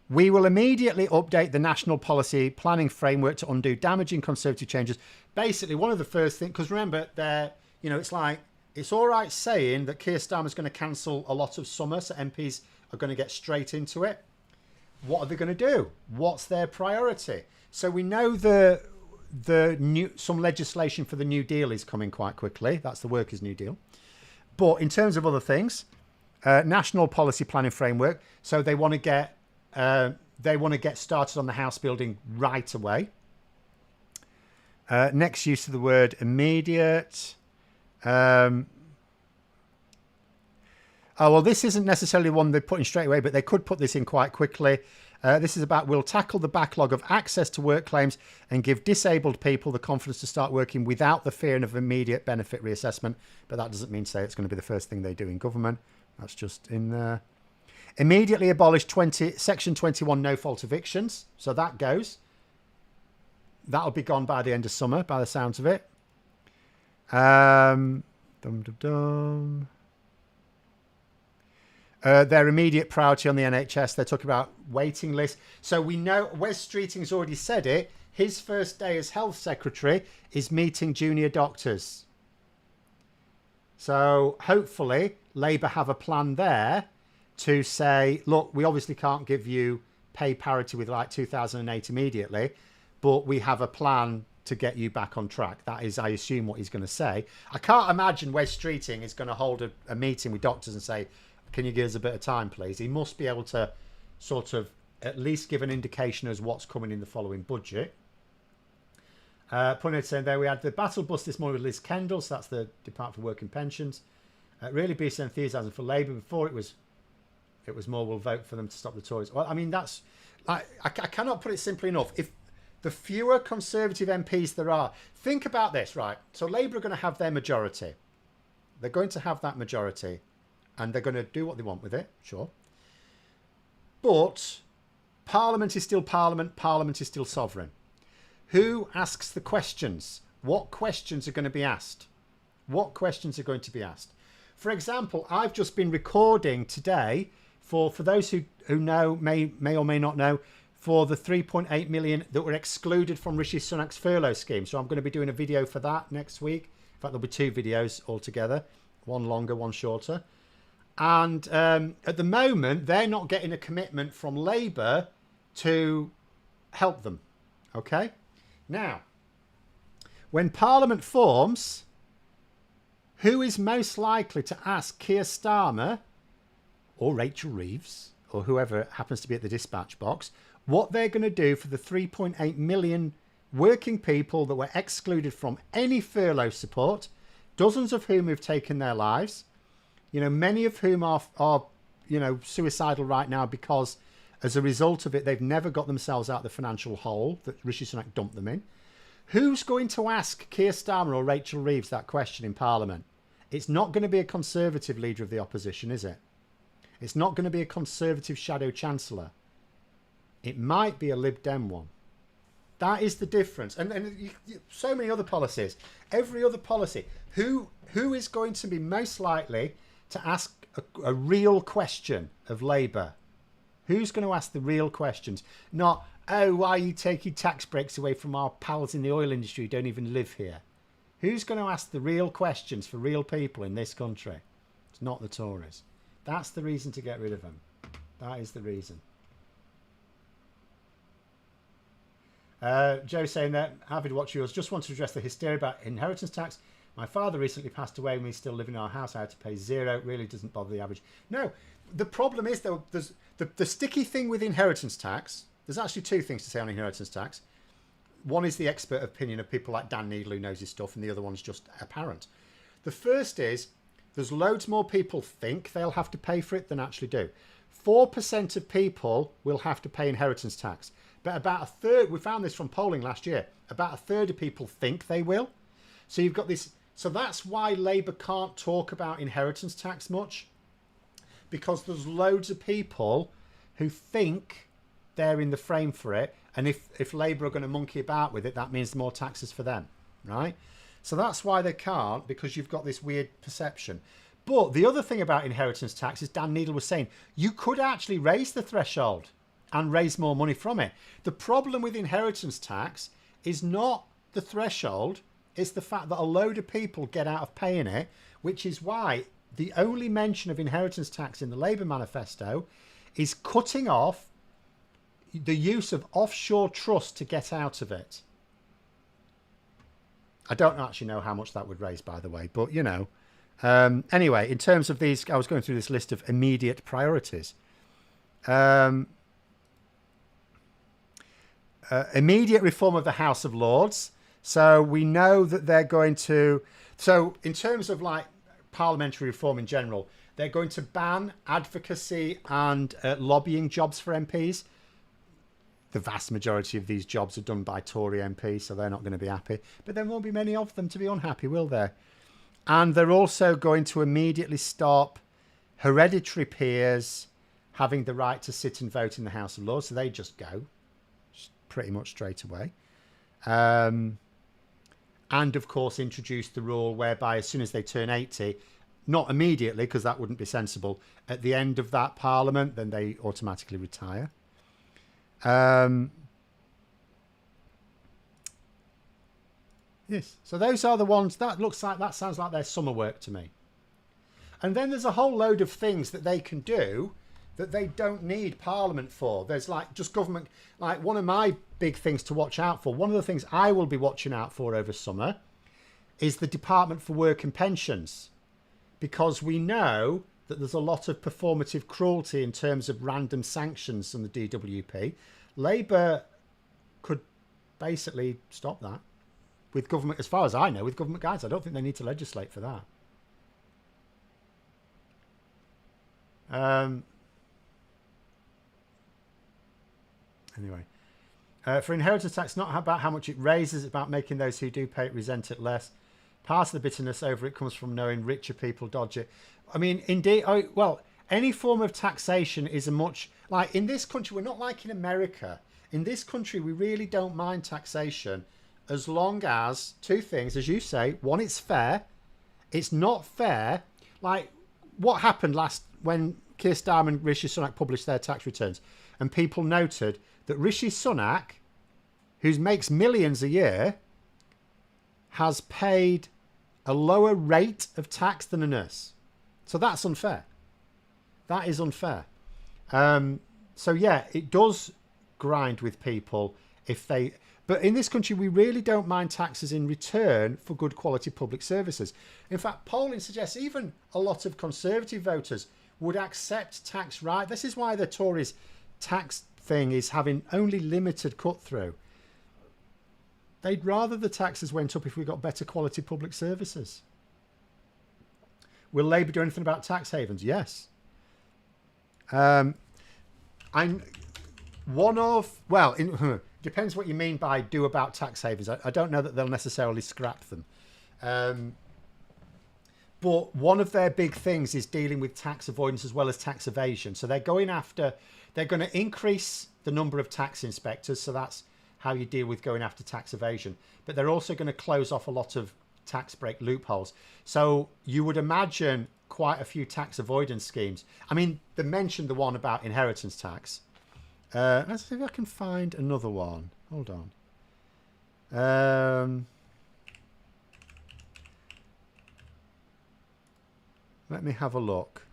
we will immediately update the national policy planning framework to undo damaging conservative changes. Basically, one of the first things, because remember, it's like, it's all right saying that Keir Starmer's going to cancel a lot of summer, so MPs are going to get straight into it. What are they going to do? What's their priority? So we know some legislation for the New Deal is coming quite quickly. That's the Workers' New Deal. But in terms of other things, national policy planning framework. So they want to get started on the house building right away. Next use of the word immediate. This isn't necessarily one they're putting straight away, but they could put this in quite quickly. This is about, we'll tackle the backlog of access to work claims and give disabled people the confidence to start working without the fear of immediate benefit reassessment. But that doesn't mean to say it's going to be the first thing they do in government. That's just in there. Immediately abolish Section 21 no-fault evictions. So that goes. That'll be gone by the end of summer, by the sounds of it. Their immediate priority on the NHS, they're talking about waiting lists. So we know Wes Streeting's already said it. His first day as health secretary is meeting junior doctors. So hopefully Labour have a plan there to say, look, we obviously can't give you pay parity with like 2008 immediately, but we have a plan to get you back on track. That is, I assume, what he's going to say. I can't imagine Wes Streeting is going to hold a meeting with doctors and say, can you give us a bit of time, please? He must be able to sort of at least give an indication as what's coming in the following budget. Putting it saying there, we had the battle bus this morning with Liz Kendall, so that's the Department for Work and Pensions. Really boosted enthusiasm for Labour. Before it was more, we'll vote for them to stop the Tories. Well, I mean, that's, I cannot put it simply enough. If the fewer Conservative MPs there are, think about this, right? So Labour are going to have their majority. They're going to have that majority, and they're going to do what they want with it, sure. But Parliament is still Parliament. Parliament is still sovereign. Who asks the questions? What questions are going to be asked? What questions are going to be asked? For example, I've just been recording today for those who know, may or may not know, for the 3.8 million that were excluded from Rishi Sunak's furlough scheme. So I'm going to be doing a video for that next week. In fact, there'll be 2 videos altogether, one longer, one shorter. And at the moment, they're not getting a commitment from Labour to help them. Okay? Now, when Parliament forms, who is most likely to ask Keir Starmer or Rachel Reeves or whoever happens to be at the dispatch box what they're going to do for the 3.8 million working people that were excluded from any furlough support, dozens of whom have taken their lives, many of whom are suicidal right now because as a result of it, they've never got themselves out of the financial hole that Rishi Sunak dumped them in. Who's going to ask Keir Starmer or Rachel Reeves that question in Parliament? It's not going to be a Conservative leader of the opposition, is it? It's not going to be a Conservative shadow chancellor. It might be a Lib Dem one. That is the difference. And so many other policies. Every other policy. Who is going to be most likely to ask a real question of Labour? Who's going to ask the real questions? Not, oh, why are you taking tax breaks away from our pals in the oil industry who don't even live here? Who's going to ask the real questions for real people in this country? It's not the Tories. That's the reason to get rid of them. That is the reason. Joe saying that, avid watcher yours, just want to address the hysteria about inheritance tax. My father recently passed away and we still live in our house. I had to pay 0. It really doesn't bother the average. No, the problem is, though, there's the sticky thing with inheritance tax. There's actually 2 things to say on inheritance tax. One is the expert opinion of people like Dan Needle who knows his stuff, and the other one's just apparent. The first is there's loads more people think they'll have to pay for it than actually do. 4% of people will have to pay inheritance tax. But about a third, we found this from polling last year, about a third of people think they will. So you've got this. So that's why Labour can't talk about inheritance tax much, because there's loads of people who think they're in the frame for it. And if Labour are going to monkey about with it, that means more taxes for them, right? So that's why they can't, because you've got this weird perception. But the other thing about inheritance tax is Dan Needle was saying, you could actually raise the threshold and raise more money from it. The problem with inheritance tax is not the threshold, it's the fact that a load of people get out of paying it, which is why the only mention of inheritance tax in the Labour manifesto is cutting off the use of offshore trust to get out of it. I don't actually know how much that would raise, by the way, but anyway, in terms of these, I was going through this list of immediate priorities. Immediate reform of the House of Lords. So we know that they're going to, so in terms of like parliamentary reform in general, they're going to ban advocacy and lobbying jobs for MPs. The vast majority of these jobs are done by Tory MPs, so they're not going to be happy. But there won't be many of them to be unhappy, will there? And they're also going to immediately stop hereditary peers having the right to sit and vote in the House of Lords. So they just go pretty much straight away. And, of course, introduce the rule whereby as soon as they turn 80, not immediately, because that wouldn't be sensible, at the end of that parliament, then they automatically retire. Yes. So those are the ones that sounds like their summer work to me. And then there's a whole load of things that they can do that they don't need Parliament for. There's like just government, like one of my big things to watch out for. One of the things I will be watching out for over summer is the Department for Work and Pensions, because we know that there's a lot of performative cruelty in terms of random sanctions on the DWP. Labour could basically stop that with government, as far as I know, with government guidance. I don't think they need to legislate for that. Anyway, for inheritance tax, not about how much it raises, it's about making those who do pay it resent it less. Part of the bitterness over it comes from knowing richer people dodge it. I mean, indeed, well, any form of taxation is a much, like in this country, we're not like in America. In this country, we really don't mind taxation as long as, two things, as you say, one, it's fair. It's not fair. Like what happened when Keir Starmer and Rishi Sunak published their tax returns, and people noted that Rishi Sunak, who makes millions a year, has paid a lower rate of tax than a nurse. So that's unfair. That is unfair. So yeah, it does grind with people if they... But in this country, we really don't mind taxes in return for good quality public services. In fact, polling suggests even a lot of Conservative voters would accept tax right. This is why the Tories' tax thing is having only limited cut through. They'd rather the taxes went up if we got better quality public services. Will Labour do anything about tax havens? Yes. I'm one of... Well, depends what you mean by do about tax havens. I don't know that they'll necessarily scrap them. But one of their big things is dealing with tax avoidance as well as tax evasion. So they're going to increase the number of tax inspectors. So that's how you deal with going after tax evasion. But they're also going to close off a lot of tax break loopholes. So you would imagine quite a few tax avoidance schemes. I mean, they mentioned the one about inheritance tax. Let's see if I can find another one. Hold on. Let me have a look.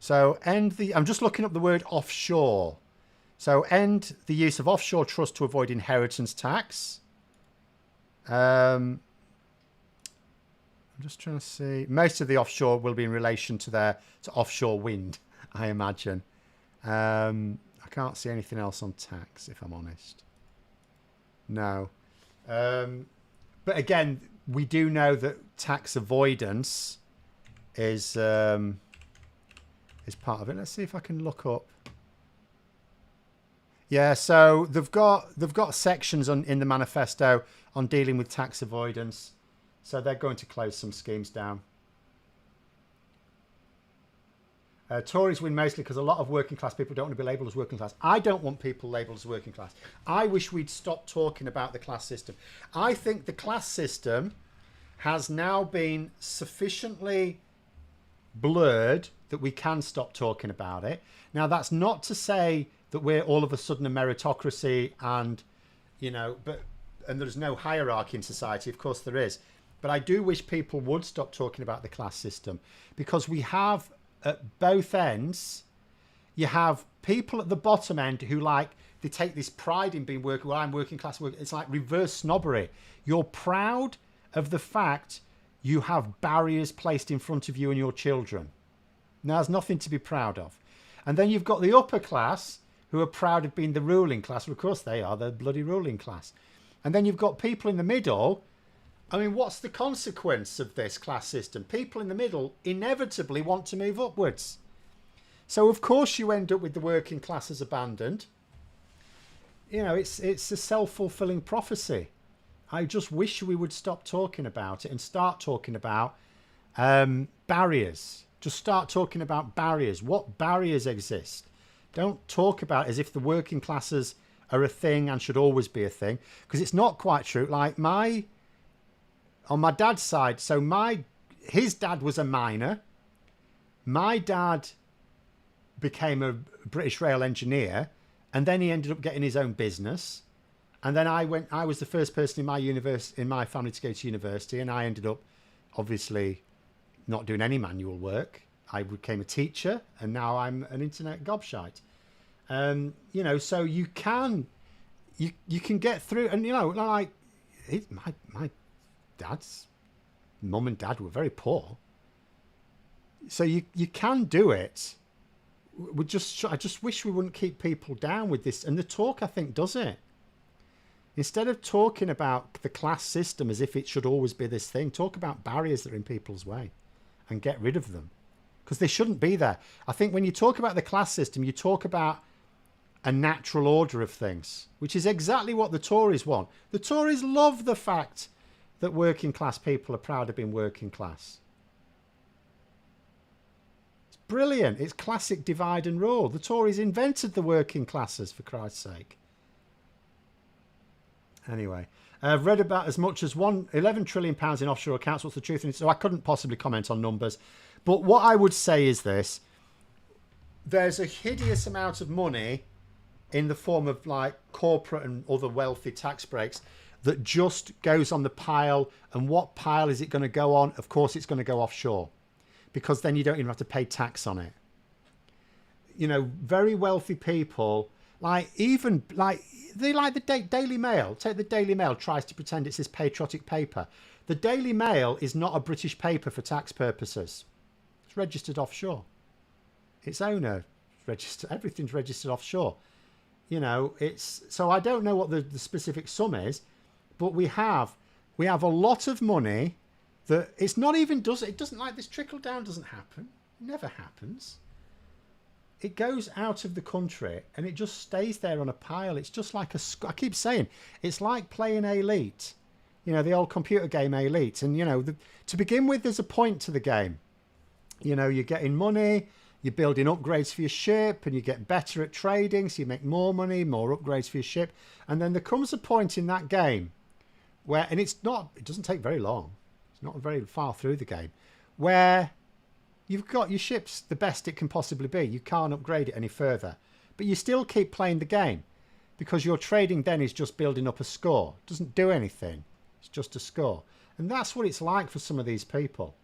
So I'm just looking up the word offshore. So end the use of offshore trust to avoid inheritance tax. I'm just trying to see. Most of the offshore will be in relation to offshore wind, I imagine. I can't see anything else on tax, if I'm honest. No. But again, we do know that tax avoidance is part of it. Let's see if I can look up. Yeah, so they've got sections in the manifesto on dealing with tax avoidance. So they're going to close some schemes down. Tories win mostly because a lot of working class people don't want to be labelled as working class. I don't want people labelled as working class. I wish we'd stop talking about the class system. I think the class system has now been sufficiently blurred that we can stop talking about it. Now, that's not to say that we're all of a sudden a meritocracy and there's no hierarchy in society. Of course there is. But I do wish people would stop talking about the class system, because we have at both ends, you have people at the bottom end who they take this pride in being working. Well, I'm working class. It's like reverse snobbery. You're proud of the fact you have barriers placed in front of you and your children. Now, there's nothing to be proud of. And then you've got the upper class who are proud of being the ruling class. Well, of course they are. They're the bloody ruling class. And then you've got people in the middle. I mean, what's the consequence of this class system? People in the middle inevitably want to move upwards. So, of course, you end up with the working classes abandoned. It's a self-fulfilling prophecy. I just wish we would stop talking about it and start talking about barriers. Just start talking about barriers. What barriers exist? Don't talk about it as if the working classes are a thing and should always be a thing, because it's not quite true. Like on my dad's side, so his dad was a miner. My dad became a British Rail engineer, and then he ended up getting his own business. And then I was the first person in my family to go to university, and I ended up obviously not doing any manual work. I became a teacher, and now I'm an internet gobshite. So you can get through, and my dad's mum and dad were very poor. So you can do it. I just wish we wouldn't keep people down with this. And the talk, I think, does it. Instead of talking about the class system as if it should always be this thing, talk about barriers that are in people's way and get rid of them, because they shouldn't be there. I think when you talk about the class system, you talk about a natural order of things, which is exactly what the Tories want. The Tories love the fact that working class people are proud of being working class. It's brilliant. It's classic divide and rule. The Tories invented the working classes, for Christ's sake. Anyway, I've read about as much as £11 trillion in offshore accounts. What's the truth in it? So I couldn't possibly comment on numbers. But what I would say is this. There's a hideous amount of money in the form of like corporate and other wealthy tax breaks that just goes on the pile. And what pile is it going to go on? Of course, it's going to go offshore, because then you don't even have to pay tax on it. You know, very wealthy people, like even like they like the Daily Mail. Take the Daily Mail, tries to pretend it's this patriotic paper. The Daily Mail is not a British paper for tax purposes. It's registered offshore. Its owner registered. Everything's registered offshore. You know, it's so I don't know what the specific sum is, but we have a lot of money that it's not even it doesn't like this trickle down doesn't happen. It never happens. It goes out of the country and it just stays there on a pile. It's just like I keep saying, it's like playing Elite, you know, the old computer game Elite. And, you know, to begin with, there's a point to the game. You know, you're getting money, you're building upgrades for your ship, and you get better at trading. So you make more money, more upgrades for your ship. And then there comes a point in that game where, and it doesn't take very long. It's not very far through the game, where you've got your ship's the best it can possibly be. You can't upgrade it any further. But you still keep playing the game, because your trading then is just building up a score. It doesn't do anything. It's just a score. And that's what it's like for some of these people.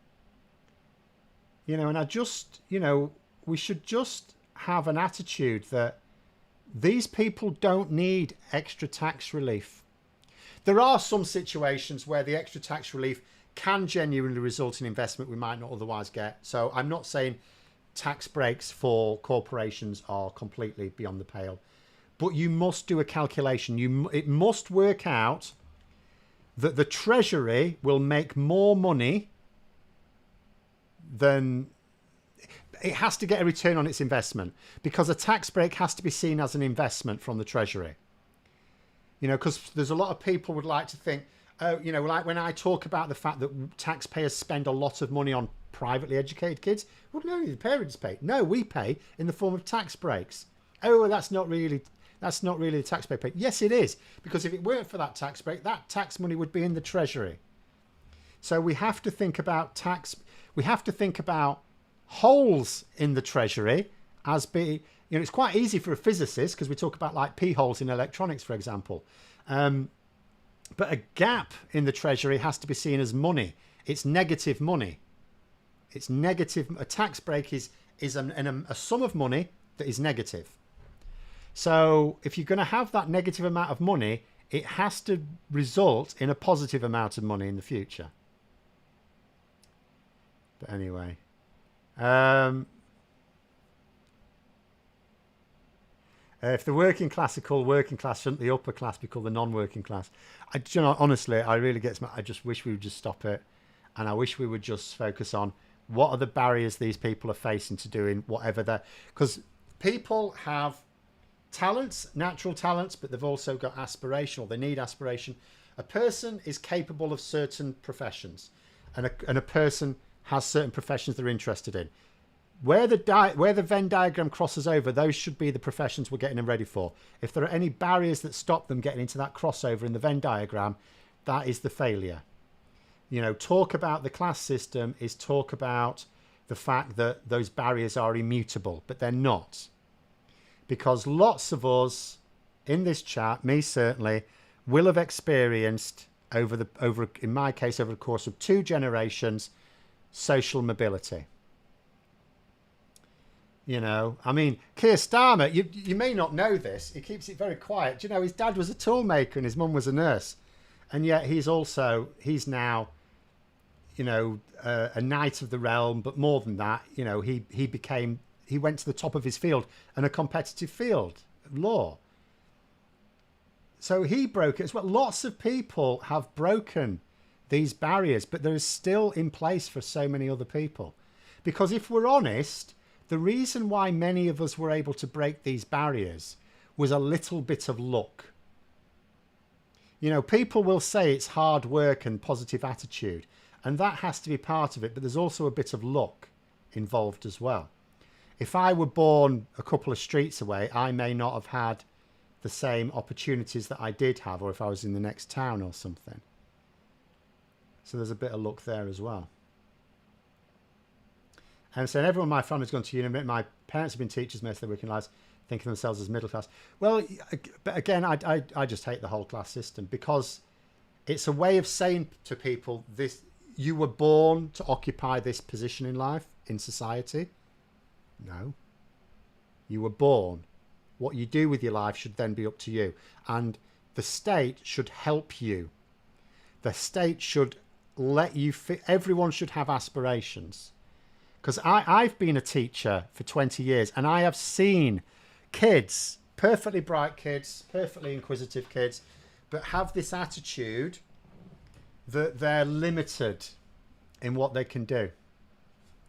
You know, and I just, you know, we should just have an attitude that these people don't need extra tax relief. There are some situations where the extra tax relief can genuinely result in investment we might not otherwise get. So I'm not saying tax breaks for corporations are completely beyond the pale, but you must do a calculation. It must work out that the Treasury will make more money than it has to get a return on its investment, because a tax break has to be seen as an investment from the Treasury. You know, because there's a lot of people would like to think, oh, you know, like when I talk about the fact that taxpayers spend a lot of money on privately educated kids, well, no, the parents pay. No, we pay in the form of tax breaks. Oh, well, that's not really the taxpayer pay. Yes, it is, because if it weren't for that tax break, that tax money would be in the Treasury. So we have to think about tax. We have to think about holes in the Treasury as being, you know, it's quite easy for a physicist, because we talk about like p-holes in electronics, for example. But a gap in the Treasury has to be seen as money. It's negative money. It's negative. A tax break is a sum of money that is negative. So if you're going to have that negative amount of money, it has to result in a positive amount of money in the future. But anyway, if the working class are called working class, shouldn't the upper class be called the non-working class? You know, honestly, I really get. I just wish we would just stop it, and I wish we would just focus on what are the barriers these people are facing to doing whatever they're. Because people have talents, natural talents, but they've also got aspirational. They need aspiration. A person is capable of certain professions, and a person has certain professions they're interested in. Where the Venn diagram crosses over, those should be the professions we're getting them ready for. If there are any barriers that stop them getting into that crossover in the Venn diagram, that is the failure. You know, talk about the class system is talk about the fact that those barriers are immutable, but they're not. Because lots of us in this chat, me certainly, will have experienced in my case, over the course of 2 generations, social mobility. You know, I mean, Keir Starmer, you may not know this. He keeps it very quiet. Do you know, his dad was a toolmaker and his mum was a nurse. And yet he's now, a knight of the realm, but more than that, he went to the top of his field and a competitive field of law. So he broke it as well. Lots of people have broken these barriers, but there is still in place for so many other people. Because if we're honest, the reason why many of us were able to break these barriers was a little bit of luck. People will say it's hard work and positive attitude, and that has to be part of it, but there's also a bit of luck involved as well. If I were born a couple of streets away, I may not have had the same opportunities that I did have, or if I was in the next town or something. So there's a bit of luck there as well. And so everyone in my family's gone to university. My parents have been teachers most of their working lives, thinking of themselves as middle class. Well, but again, I just hate the whole class system, because it's a way of saying to people, this: you were born to occupy this position in life, in society. No. You were born. What you do with your life should then be up to you. And the state should help you. The state should let you... Everyone should have aspirations. Because I've been a teacher for 20 years, and I have seen kids, perfectly bright kids, perfectly inquisitive kids, but have this attitude that they're limited in what they can do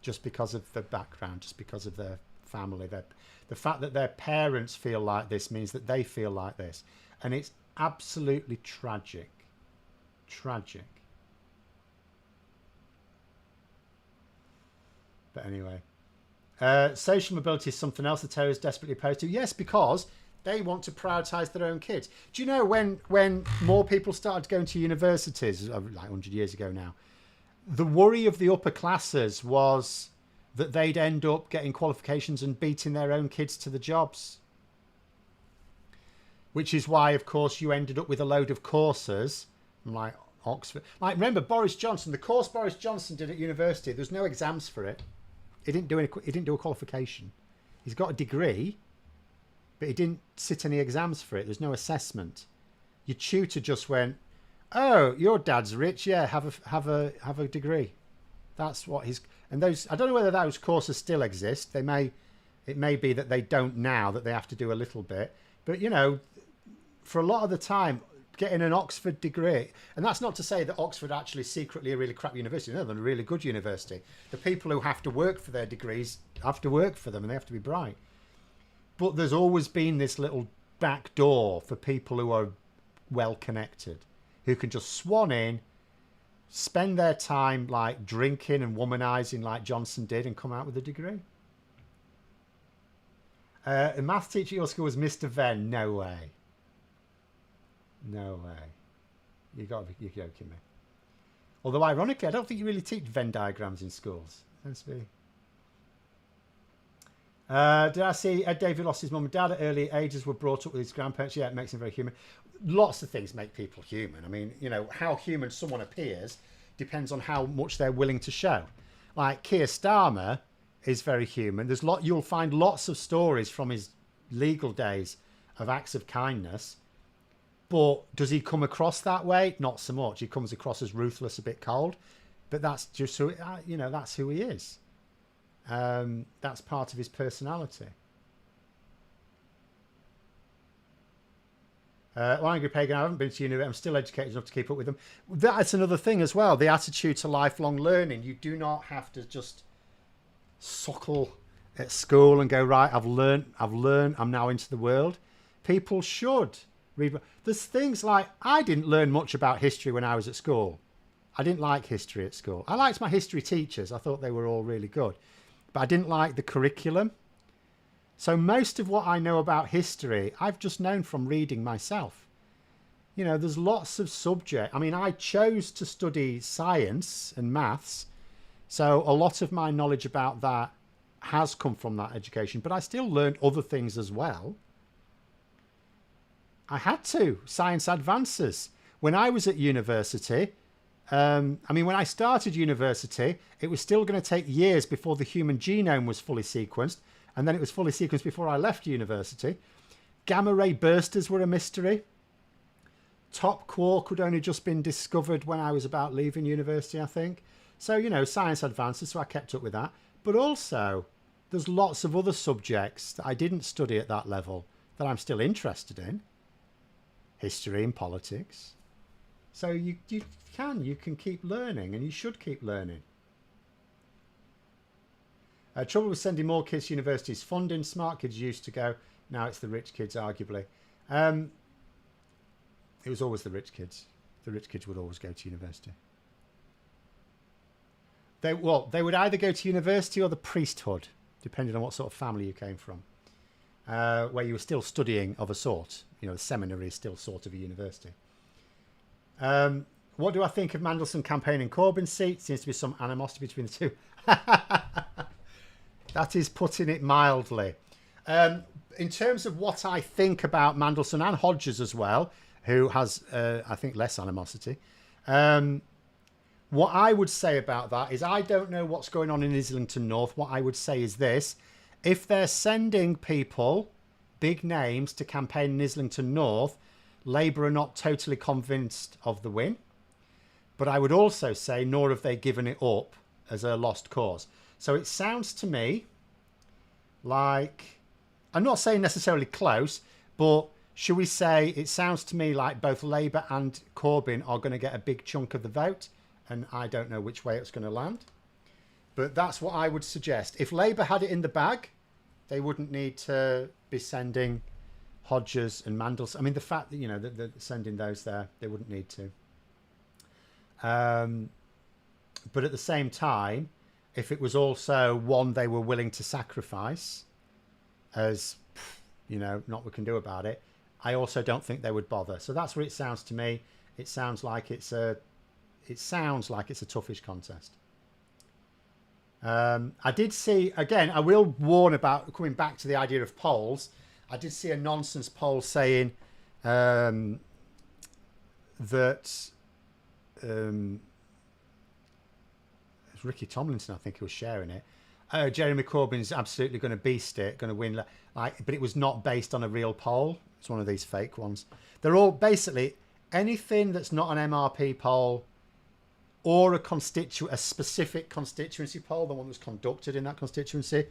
just because of their background, just because of their family. The fact that their parents feel like this means that they feel like this. And it's absolutely tragic. Tragic. But anyway. Social mobility is something else the terrorists desperately opposed to. Yes, because they want to prioritise their own kids. Do you know when more people started going to universities, like 100 years ago now, the worry of the upper classes was that they'd end up getting qualifications and beating their own kids to the jobs. Which is why, of course, you ended up with a load of courses like Oxford. Like, remember, Boris Johnson, the course Boris Johnson did at university, there's no exams for it. He didn't do a qualification. He's got a degree, but he didn't sit any exams for it. There's no assessment. Your tutor just went, "Oh, your dad's rich. Yeah, have a degree." That's what he's. And those, I don't know whether those courses still exist. It may be that they don't now, that they have to do a little bit. But for a lot of the time, getting an Oxford degree, and that's not to say that Oxford actually secretly a really crap university. No, they're a really good university. The people who have to work for their degrees have to work for them, and they have to be bright. But there's always been this little back door for people who are well connected, who can just swan in, spend their time like drinking and womanizing like Johnson did, and come out with a degree. A math teacher at your school was Mr. Venn. No way. No way. You're joking me. Although ironically, I don't think you really teach Venn diagrams in schools. Tends to be. Did I see Ed Davey lost his mum and dad at early ages, were brought up with his grandparents? Yeah, it makes him very human. Lots of things make people human. I mean, how human someone appears depends on how much they're willing to show. Like Keir Starmer is very human. You'll find lots of stories from his legal days of acts of kindness. But does he come across that way? Not so much. He comes across as ruthless, a bit cold. But that's just who, that's who he is. That's part of his personality. Well, Angry Pagan, I haven't been to university. I'm still educated enough to keep up with them. That's another thing as well. The attitude to lifelong learning. You do not have to just suckle at school and go, right, I've learned, I'm now into the world. People should read. There's things like, I didn't learn much about history when I was at school. I didn't like history at school. I liked my history teachers. I thought they were all really good. But I didn't like the curriculum. So most of what I know about history, I've just known from reading myself. There's lots of subject. I mean, I chose to study science and maths. So a lot of my knowledge about that has come from that education. But I still learned other things as well. I had to. Science advances. When I was at university, when I started university, it was still going to take years before the human genome was fully sequenced. And then it was fully sequenced before I left university. Gamma ray bursters were a mystery. Top quark had only just been discovered when I was about leaving university, I think. So, you know, science advances, so I kept up with that. But also, there's lots of other subjects that I didn't study at that level that I'm still interested in. History and politics. So you can keep learning, and you should keep learning. Trouble with sending more kids to universities. Funding, smart kids used to go. Now it's the rich kids, arguably. It was always the rich kids. The rich kids would always go to university. They would either go to university or the priesthood, depending on what sort of family you came from, where you were still studying of a sort. You know, the seminary is still sort of a university. What do I think of Mandelson campaigning Corbyn's seat? Seems to be some animosity between the two. That is putting it mildly. In terms of what I think about Mandelson and Hodges as well, who has, I think, less animosity. What I would say about that is I don't know what's going on in Islington North. What I would say is this. If they're sending people, big names, to campaign in Islington North, Labour are not totally convinced of the win. But I would also say, nor have they given it up as a lost cause. So it sounds to me like, I'm not saying necessarily close, but should we say it sounds to me like both Labour and Corbyn are going to get a big chunk of the vote, and I don't know which way it's going to land. But that's what I would suggest. If Labour had it in the bag, they wouldn't need to be sending Hodges and Mandelson. I mean, the fact that, you know, that they're sending those there, they wouldn't need to. But at the same time, if it was also one they were willing to sacrifice, as, you know, not what we can do about it, I also don't think they would bother. So that's what it sounds to me. It sounds like it's a toughish contest. I did see, again, I will warn about coming back to the idea of polls. I did see a nonsense poll saying that it's Ricky Tomlinson, I think, who was sharing it. Jeremy Corbyn's absolutely going to beast it, going to win. But it was not based on a real poll. It's one of these fake ones. They're all basically anything that's not an MRP poll or a specific constituency poll, the one that's conducted in that constituency,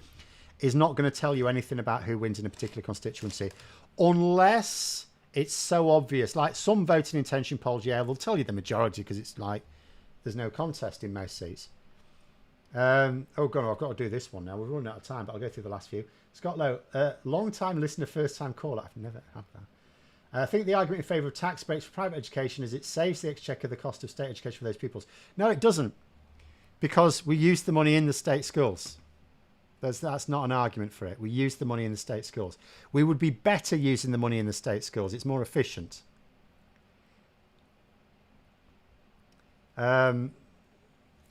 is not going to tell you anything about who wins in a particular constituency, unless it's so obvious. Like some voting intention polls, yeah, will tell you the majority because it's like there's no contest in most seats. Oh god, I've got to do this one now. We're running out of time, but I'll go through the last few. Scott Lowe, long time listener, first time caller. I've never had that. I think the argument in favour of tax breaks for private education is it saves the exchequer the cost of state education for those pupils. No, it doesn't, because we use the money in the state schools. That's not an argument for it. We use the money in the state schools. We would be better using the money in the state schools. It's more efficient. You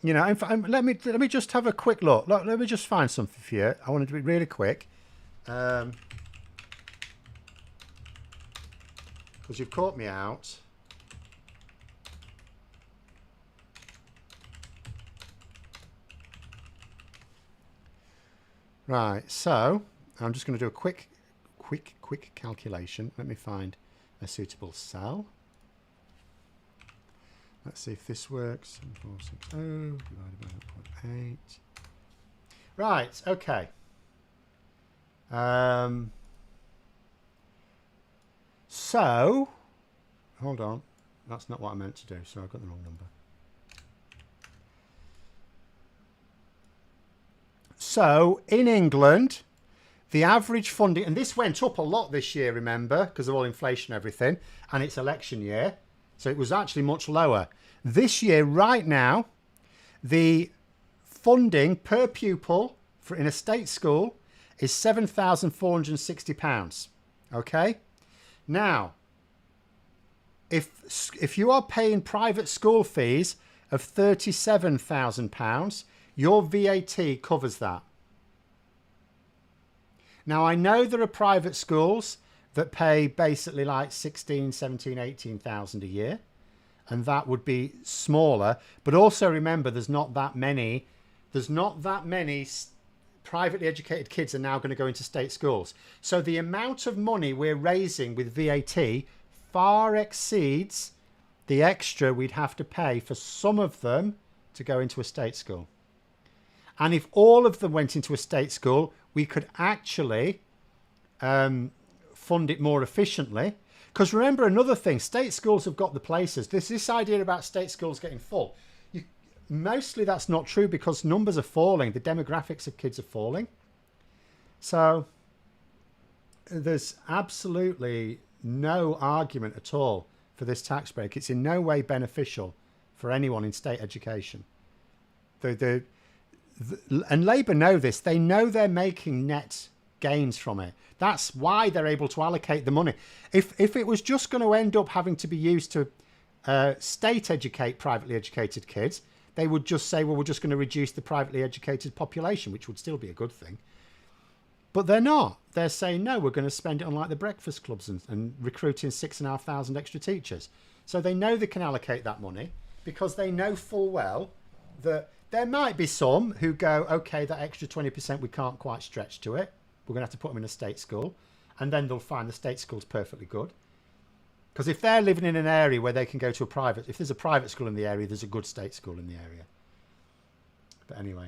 know, let me just have a quick look. Let me just find something for you. I want to do it really quick. Because you've caught me out. Right, so I'm just going to do a quick calculation. Let me find a suitable cell. Let's see if this works. 7460 divided by 0.8. Right, okay. So, hold on. That's not what I meant to do, so I've got the wrong number. So, in England, the average funding, and this went up a lot this year, remember, because of all inflation and everything, and it's election year. So it was actually much lower. This year, right now, the funding per pupil in a state school is £7,460. Okay? Now, if you are paying private school fees of £37,000, your VAT covers that. Now, I know there are private schools that pay basically like 16, 17, 18,000 a year, and that would be smaller. But also remember, there's not that many privately educated kids are now going to go into state schools. So the amount of money we're raising with VAT far exceeds the extra we'd have to pay for some of them to go into a state school. And if all of them went into a state school, we could actually fund it more efficiently. Because remember another thing, state schools have got the places. This idea about state schools getting full. Mostly that's not true because numbers are falling. The demographics of kids are falling. So there's absolutely no argument at all for this tax break. It's in no way beneficial for anyone in state education. And Labour know this. They know they're making net gains from it. That's why they're able to allocate the money. If it was just going to end up having to be used to state educate privately educated kids, they would just say, well, we're just going to reduce the privately educated population, which would still be a good thing. But they're not. They're saying, no, we're going to spend it on like the breakfast clubs and recruiting 6,500 extra teachers. So they know they can allocate that money because they know full well that there might be some who go, okay, that extra 20% we can't quite stretch to it. We're going to have to put them in a state school. And then they'll find the state school's perfectly good. Because if they're living in an area where they can go to a private, if there's a private school in the area, there's a good state school in the area. But anyway,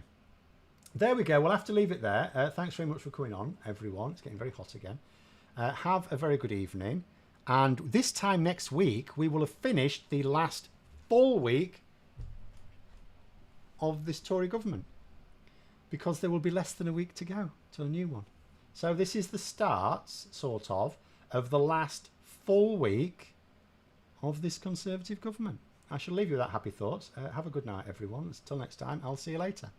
there we go. We'll have to leave it there. Thanks very much for coming on, everyone. It's getting very hot again. Have a very good evening. And this time next week, we will have finished the last full week of this Tory government. Because there will be less than a week to go to a new one. So this is the start, sort of the last full week of this Conservative government. I shall leave you with that happy thoughts. Have a good night, everyone. Until next time, I'll see you later.